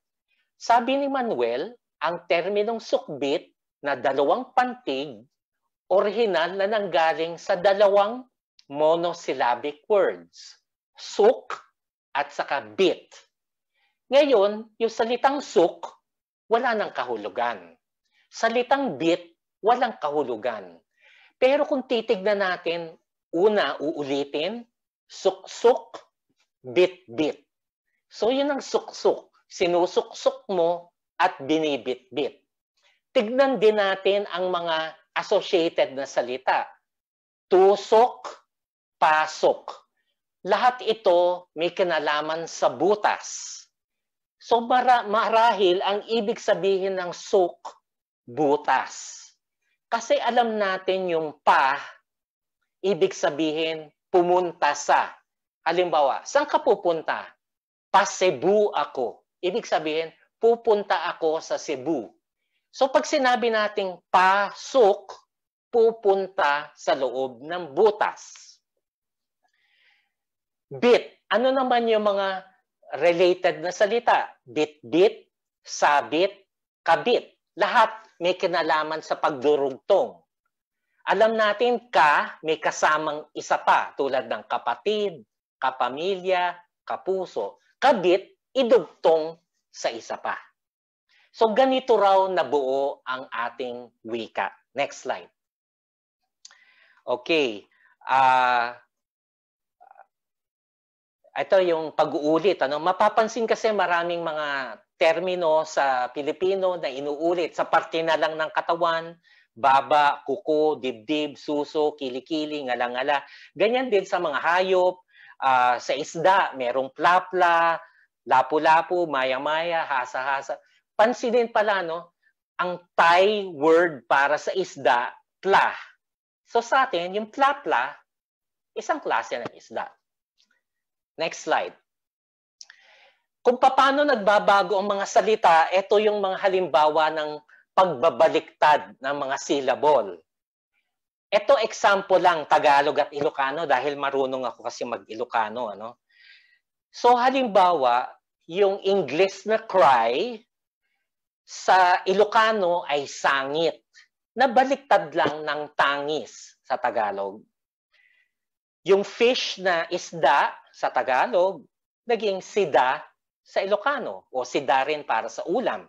Sabi ni Manuel, ang terminong sukbit na dalawang pantig, orihinal na nanggaling sa dalawang monosyllabic words. Suk at saka bit. Ngayon, yung salitang suk, wala nang kahulugan. Salitang bit, walang kahulugan. Pero kung titignan natin, una, uulitin, suk-suk, bit-bit. So yun ang suk-suk. Sinusuksuk mo at binibit-bit. Tignan din natin ang mga associated na salita. Tusok, pasok. Lahat ito may kinalaman sa butas. So marahil ang ibig sabihin ng suk, butas. Kasi alam natin yung pa, ibig sabihin pumunta sa. Halimbawa, saan ka pupunta? Pa Cebu ako. Ibig sabihin, pupunta ako sa Cebu. So pag sinabi nating pasok, pupunta sa loob ng butas. Bit. Ano naman yung mga related na salita? Bit-bit, sabit, kabit. Lahat may kinalaman sa pagdurugtong. Alam natin ka, may kasamang isa pa tulad ng kapatid, kapamilya, kapuso. Kabit, idugtong sa isa pa. So ganito raw nabuo ang ating wika. Next slide. Okay. Ito yung pag-uulit. Mapapansin kasi maraming mga termino sa Pilipino na inuulit sa parte na lang ng katawan. Baba, kuko, dibdib, suso, kilikili, ngala-ngala. Ganyan din sa mga hayop, Sa isda, merong plapla, lapu-lapu, maya-maya, hasa-hasa. Pansinin pala, no? Ang Thai word para sa isda, pla. So sa atin, yung plapla, isang klase ng isda. Next slide. Kung paano nagbabago ang mga salita, ito yung mga halimbawa ng pagbabaliktad ng mga syllable. Ito example lang, Tagalog at Ilocano dahil marunong ako kasi mag-Ilocano. Ano? So halimbawa, yung English na cry, sa Ilocano ay sangit. Nabaliktad lang ng tangis sa Tagalog. Yung fish na isda sa Tagalog, naging sida sa Ilocano o sida rin para sa ulam.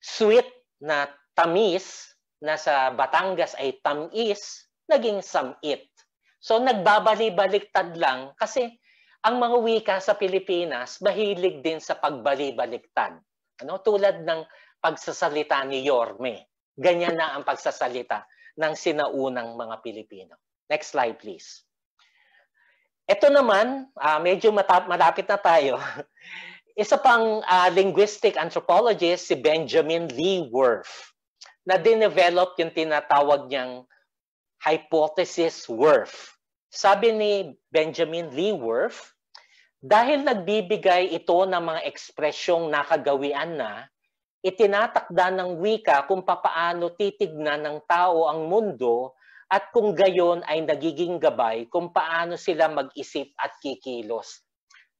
Sweet na tamis na sa Batangas ay tamis, naging samit. So nagbabali-baliktad lang kasi ang mga wika sa Pilipinas mahilig din sa pagbali-baliktad. Ano? Tulad ng pagsasalita ni Yorme. Ganyan na ang pagsasalita ng sinaunang mga Pilipino. Next slide please. Ito naman, medyo malapit na tayo. Isa pang linguistic anthropologist, si Benjamin Lee Whorf, na dinevelop yung tinatawag niyang hypothesis Whorf. Sabi ni Benjamin Lee Whorf, dahil nagbibigay ito ng mga ekspresyong nakagawian na, itinatakda ng wika kung papaano titignan ng tao ang mundo at kung gayon ay nagiging gabay kung paano sila mag-isip at kikilos.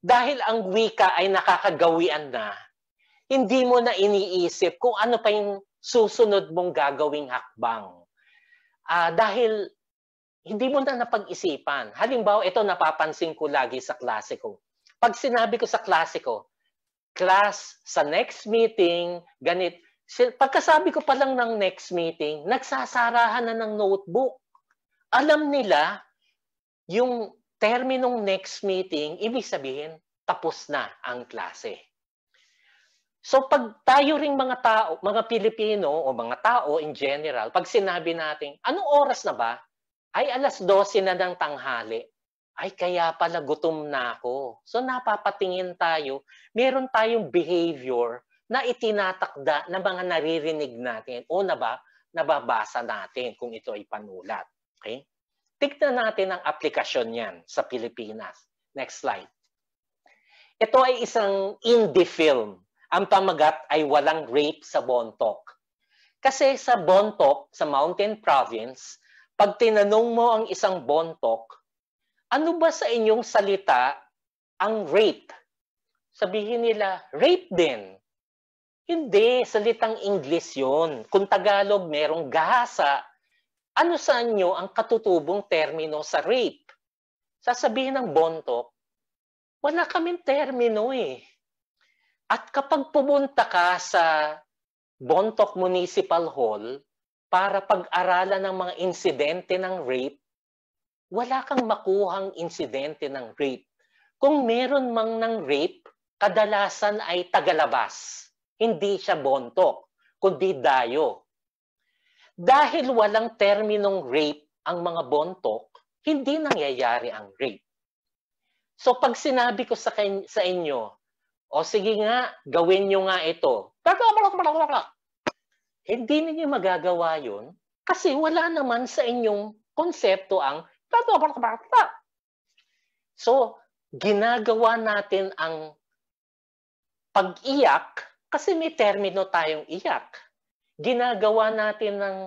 Dahil ang wika ay nakakagawian na, hindi mo na iniisip kung ano pa yung susunod mong gagawing hakbang. Dahil hindi mo na napag-isipan. Halimbawa, ito napapansin ko lagi sa klase ko. Pag sinabi ko sa klase ko, class, sa next meeting, ganit. Pagkasabi ko pa lang ng next meeting, nagsasarahan na ng notebook. Alam nila, yung terminong next meeting, ibig sabihin, tapos na ang klase. So pag tayo ring mga tao, mga Pilipino o mga tao in general, pag sinabi natin, anong oras na ba? Ay 12:00 na ng tanghali. Ay kaya pala gutom na ako. So napapatingin tayo, meron tayong behavior na itinatakda ng mga naririnig natin o nababasa natin kung ito ay panulat. Okay? Tignan natin ang aplikasyon niyan sa Pilipinas. Next slide. Ito ay isang indie film. Ang pamagat ay walang rape sa Bontoc. Kasi sa Bontoc, sa Mountain Province, pag tinanong mo ang isang Bontoc, ano ba sa inyong salita ang rape? Sabihin nila, rape din. Hindi, salitang English yun. Kung Tagalog, merong gahasa. Ano sa inyo ang katutubong termino sa rape? Sasabihin ng Bontoc, wala kaming termino eh. At kapag pumunta ka sa Bontoc Municipal Hall para pag-aralan ng mga insidente ng rape, wala kang makuhang insidente ng rape. Kung meron mang ng rape, kadalasan ay tagalabas. Hindi siya Bontoc, kundi Dayo. Dahil walang terminong rape ang mga Bontoc, hindi nangyayari ang rape. So pag sinabi ko sa inyo, o sige nga, gawin nyo nga ito. Hindi ninyo magagawa yun kasi wala naman sa inyong konsepto ang so, ginagawa natin ang pag-iyak kasi may termino tayong iyak. Ginagawa natin ng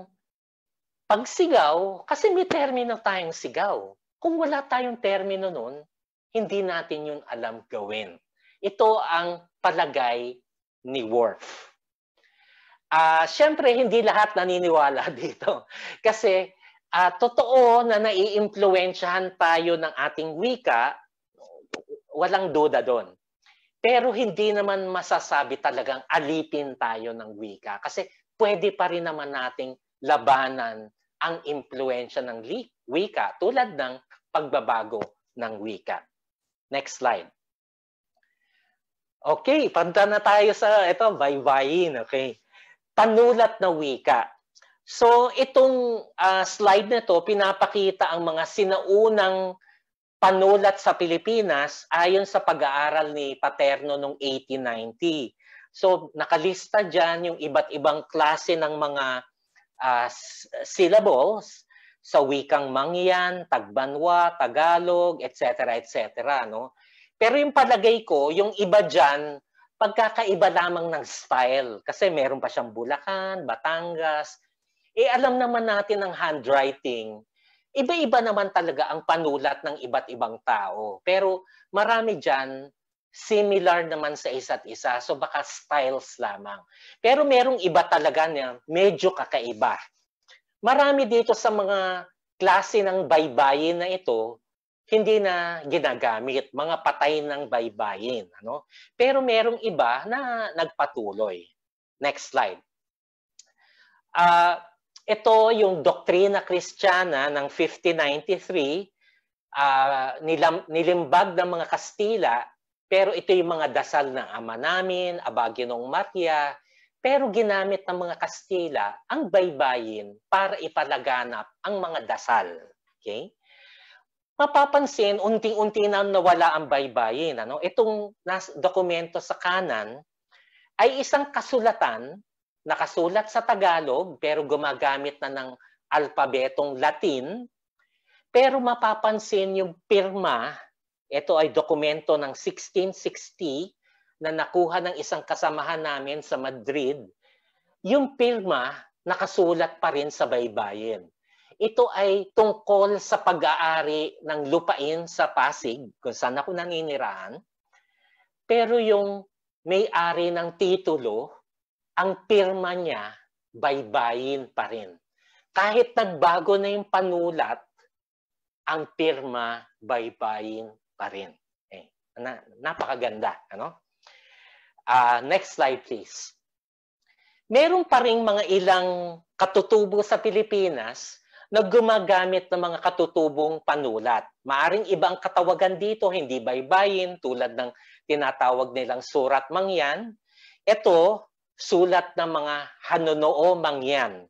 pagsigaw kasi may termino tayong sigaw. Kung wala tayong termino nun, hindi natin yun alam gawin. Ito ang palagay ni Whorf. Siyempre, hindi lahat naniniwala dito. Kasi totoo na naiimpluwensyahan tayo ng ating wika, walang duda doon. Pero hindi naman masasabi talagang alipin tayo ng wika. Kasi pwede pa rin naman nating labanan ang impluwensya ng wika tulad ng pagbabago ng wika. Next slide. Okay, punta na tayo sa ito, baybayin. Okay. Panulat na wika. So, itong slide na to, pinapakita ang mga sinaunang panulat sa Pilipinas ayon sa pag-aaral ni Paterno noong 1890. So nakalista dyan yung iba't ibang klase ng mga syllables sa wikang Mangyan, Tagbanwa, Tagalog, etc. etc. No? Pero yung palagay ko, yung iba dyan, pagkakaiba lamang ng style. Kasi meron pa siyang Bulacan, Batangas. Alam naman natin ang handwriting. Iba-iba naman talaga ang panulat ng iba't ibang tao. Pero marami dyan, similar naman sa isa't isa. So baka styles lamang. Pero merong iba talaga na medyo kakaiba. Marami dito sa mga klase ng baybayin na ito, hindi na ginagamit. Mga patay ng baybayin. Ano? Pero merong iba na nagpatuloy. Next slide. Ito yung Doktrina Kristiyana ng 1593, nilimbag ng mga Kastila, pero ito yung mga dasal ng Ama Namin, Abaginong Maria, pero ginamit ng mga Kastila ang baybayin para ipalaganap ang mga dasal. Okay? Mapapansin, unting-unti na nawala ang baybayin. Ano? Itong dokumento sa kanan ay isang kasulatan, nakasulat sa Tagalog pero gumagamit na ng alpabetong Latin. Pero mapapansin yung pirma, ito ay dokumento ng 1660 na nakuha ng isang kasamahan namin sa Madrid. Yung pirma, nakasulat pa rin sa baybayin. Ito ay tungkol sa pag-aari ng lupain sa Pasig, kung saan ako naninirahan. Pero yung may-ari ng titulo, ang pirma niya, baybayin pa rin. Kahit nagbago na yung panulat, ang pirma, baybayin pa rin. Napakaganda. Ano? Next slide, please. Meron pa rin mga ilang katutubo sa Pilipinas na gumagamit ng mga katutubong panulat. Maaring ibang katawagan dito, hindi baybayin, tulad ng tinatawag nilang Surat Mangyan. Ito, sulat ng mga Hanunoo Mangyan.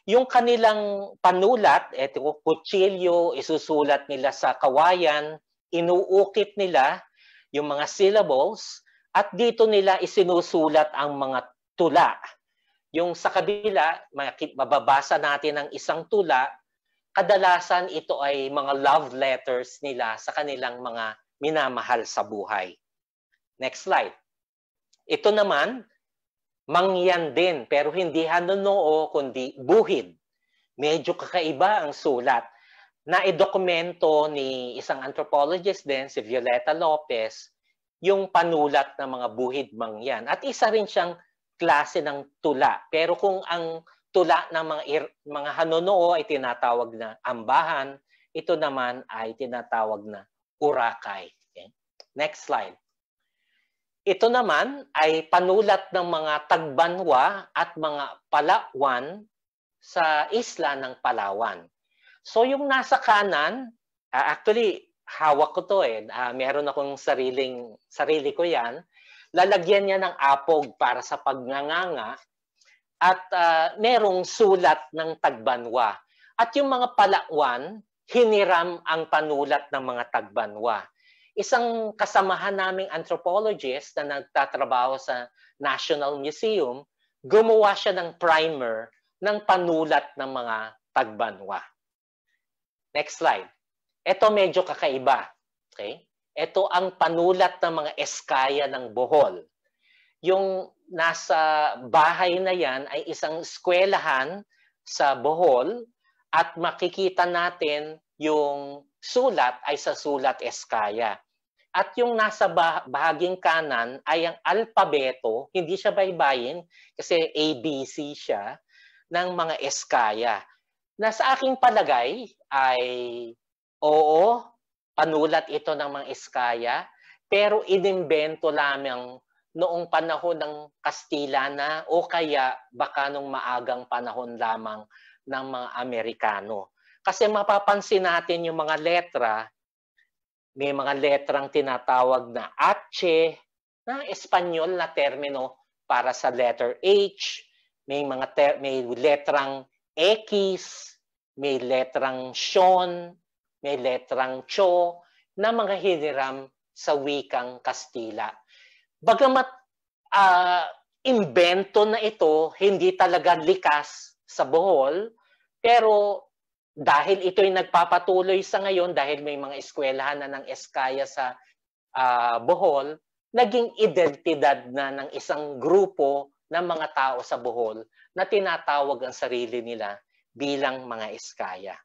Yung kanilang panulat, ito, kutsilyo, isusulat nila sa kawayan, inuukit nila yung mga syllables, at dito nila isinusulat ang mga tula. Yung sa kabila, mababasa natin ang isang tula, kadalasan ito ay mga love letters nila sa kanilang mga minamahal sa buhay. Next slide. Ito naman, Mangyan din, pero hindi Hanunoo, kundi buhid. Medyo kakaiba ang sulat. Naidokumento ni isang anthropologist din, si Violeta Lopez, yung panulat ng mga buhid Mangyan. At isa rin siyang klase ng tula. Pero kung ang tula ng mga Hanunoo ay tinatawag na ambahan, ito naman ay tinatawag na urakay. Okay? Next slide. Ito naman ay panulat ng mga Tagbanwa at mga Palawan sa isla ng Palawan. So yung nasa kanan, actually hawak ko to meron akong sarili ko yan. Lalagyan niya ng apog para sa pagnganganga at merong sulat ng Tagbanwa. At yung mga Palawan, hiniram ang panulat ng mga Tagbanwa. Isang kasamahan naming anthropologist na nagtatrabaho sa National Museum, gumawa siya ng primer ng panulat ng mga Tagbanwa. Next slide. Ito medyo kakaiba. Okay? Ito ang panulat ng mga Eskaya ng Bohol. Yung nasa bahay na yan ay isang eskwelahan sa Bohol at makikita natin yung sulat ay sa sulat Eskaya. At yung nasa bahaging kanan ay ang alpabeto, hindi siya baybayin kasi ABC siya, ng mga Eskaya. Na sa aking palagay ay oo, panulat ito ng mga Eskaya, pero inimbento lamang noong panahon ng Kastila na o kaya baka nung maagang panahon lamang ng mga Amerikano. Kasi mapapansin natin yung mga letra, may mga letrang tinatawag na H, na Espanyol na termino para sa letter H, may letrang X, may letrang Sean, may letrang Cho, na mga hiniram sa wikang Kastila. Bagamat imbento na ito, hindi talaga likas sa Bohol, pero dahil ito'y nagpapatuloy sa ngayon, dahil may mga eskwelahan na ng Eskaya sa Bohol, naging identidad na ng isang grupo ng mga tao sa Bohol na tinatawag ang sarili nila bilang mga Eskaya.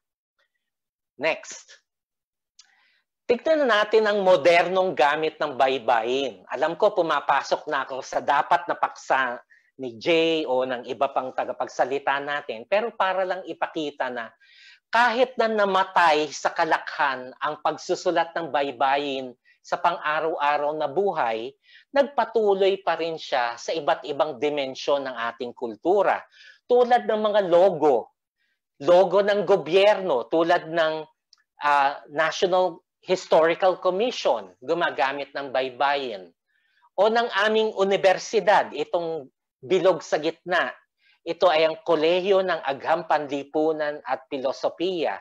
Next. Tignan na natin ang modernong gamit ng baybayin. Alam ko, pumapasok na ako sa dapat na paksa ni Jay o ng iba pang tagapagsalita natin. Pero para lang ipakita na kahit na namatay sa kalakhan ang pagsusulat ng baybayin sa pang-araw-araw na buhay, nagpatuloy pa rin siya sa iba't ibang dimensyon ng ating kultura. Tulad ng mga logo ng gobyerno, tulad ng National Historical Commission, gumagamit ng baybayin. O ng aming universidad, itong bilog sa gitna. Ito ay ang Kolehiyo ng Agham Panlipunan at Pilosopiya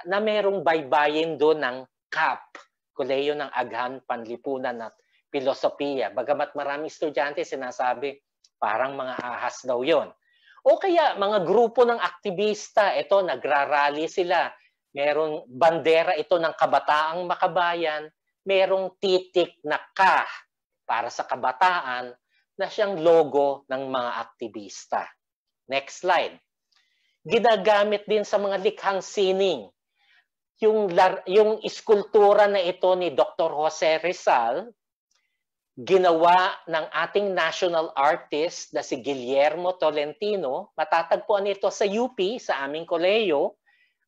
na merong baybayin doon ng CAP, Kolehiyo ng Agham Panlipunan at Pilosopiya. Bagamat maraming estudyante sinasabi, parang mga ahas daw yon. O kaya mga grupo ng aktivista, ito nagrarally sila. Merong bandera ito ng Kabataang Makabayan, merong titik na K para sa kabataan na siyang logo ng mga aktivista. Next slide. Ginagamit din sa mga likhang sining. Yung iskultura na ito ni Dr. Jose Rizal, ginawa ng ating national artist na si Guillermo Tolentino. Matatagpuan ito sa UP, sa aming kolehiyo.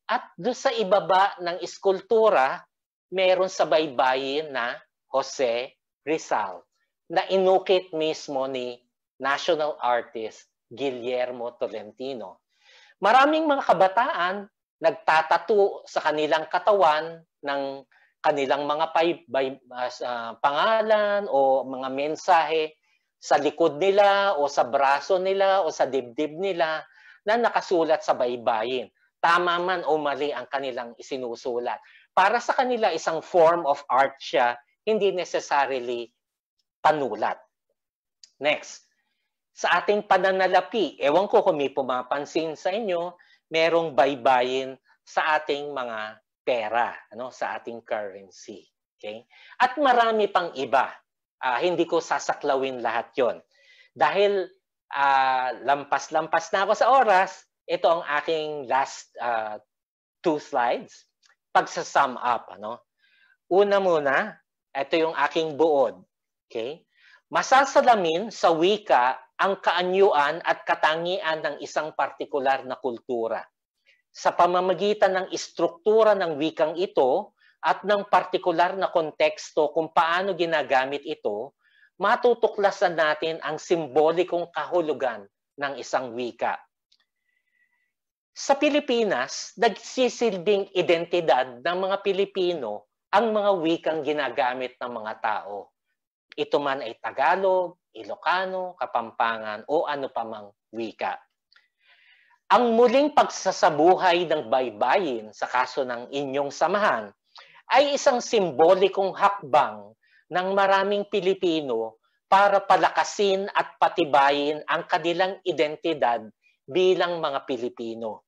At doon sa ibaba ng iskultura, meron sa baybayin na Jose Rizal na inukit mismo ni national artist Guillermo Tolentino. Maraming mga kabataan nagtatato sa kanilang katawan ng kanilang mga pangalan o mga mensahe sa likod nila o sa braso nila o sa dibdib nila na nakasulat sa baybayin. Tama man o mali ang kanilang isinusulat. Para sa kanila, isang form of art siya, hindi necessarily panulat. Next. Sa ating pananalapi, ewan ko kung may pumapansin sa inyo, merong baybayin sa ating mga pera, sa ating currency. Okay? At marami pang iba. Hindi ko sasaklawin lahat yon. Dahil lampas-lampas na ako sa oras, ito ang aking last 2 slides. Pagsa-sum up. Una muna, ito yung aking buod. Okay? Masasalamin sa wika ang kaanyuan at katangian ng isang partikular na kultura. Sa pamamagitan ng istruktura ng wikang ito at ng partikular na konteksto kung paano ginagamit ito, matutuklasan natin ang simbolikong kahulugan ng isang wika. Sa Pilipinas, nagsisilbing identidad ng mga Pilipino ang mga wikang ginagamit ng mga tao. Ito man ay Tagalog, Ilocano, Kapampangan o ano pa mang wika. Ang muling pagsasabuhay ng baybayin sa kaso ng inyong samahan ay isang simbolikong hakbang ng maraming Pilipino para palakasin at patibayin ang kanilang identidad bilang mga Pilipino.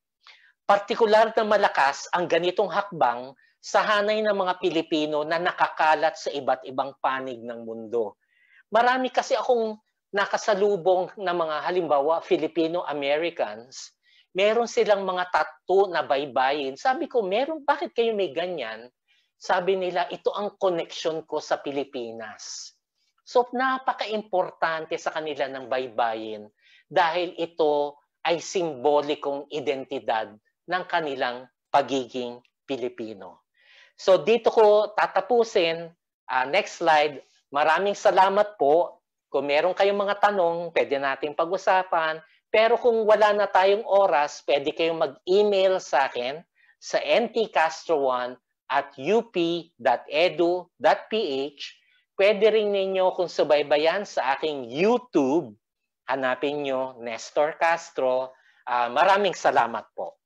Partikular na malakas ang ganitong hakbang sa hanay ng mga Pilipino na nakakalat sa iba't ibang panig ng mundo. Marami kasi akong nakasalubong na mga halimbawa Filipino-Americans, meron silang mga tattoo na baybayin. Sabi ko, bakit kayo may ganyan? Sabi nila, ito ang connection ko sa Pilipinas. So napaka-importante sa kanila ng baybayin dahil ito ay simbolikong identidad ng kanilang pagiging Pilipino. So dito ko tatapusin. Next slide. Maraming salamat po. Kung meron kayong mga tanong, pwede natin pag-usapan. Pero kung wala na tayong oras, pwede kayong mag-email sa akin sa ntcastro1@up.edu.ph. Pwede rin ninyo kung subaybayan sa aking YouTube. Hanapin nyo Nestor Castro. Maraming salamat po.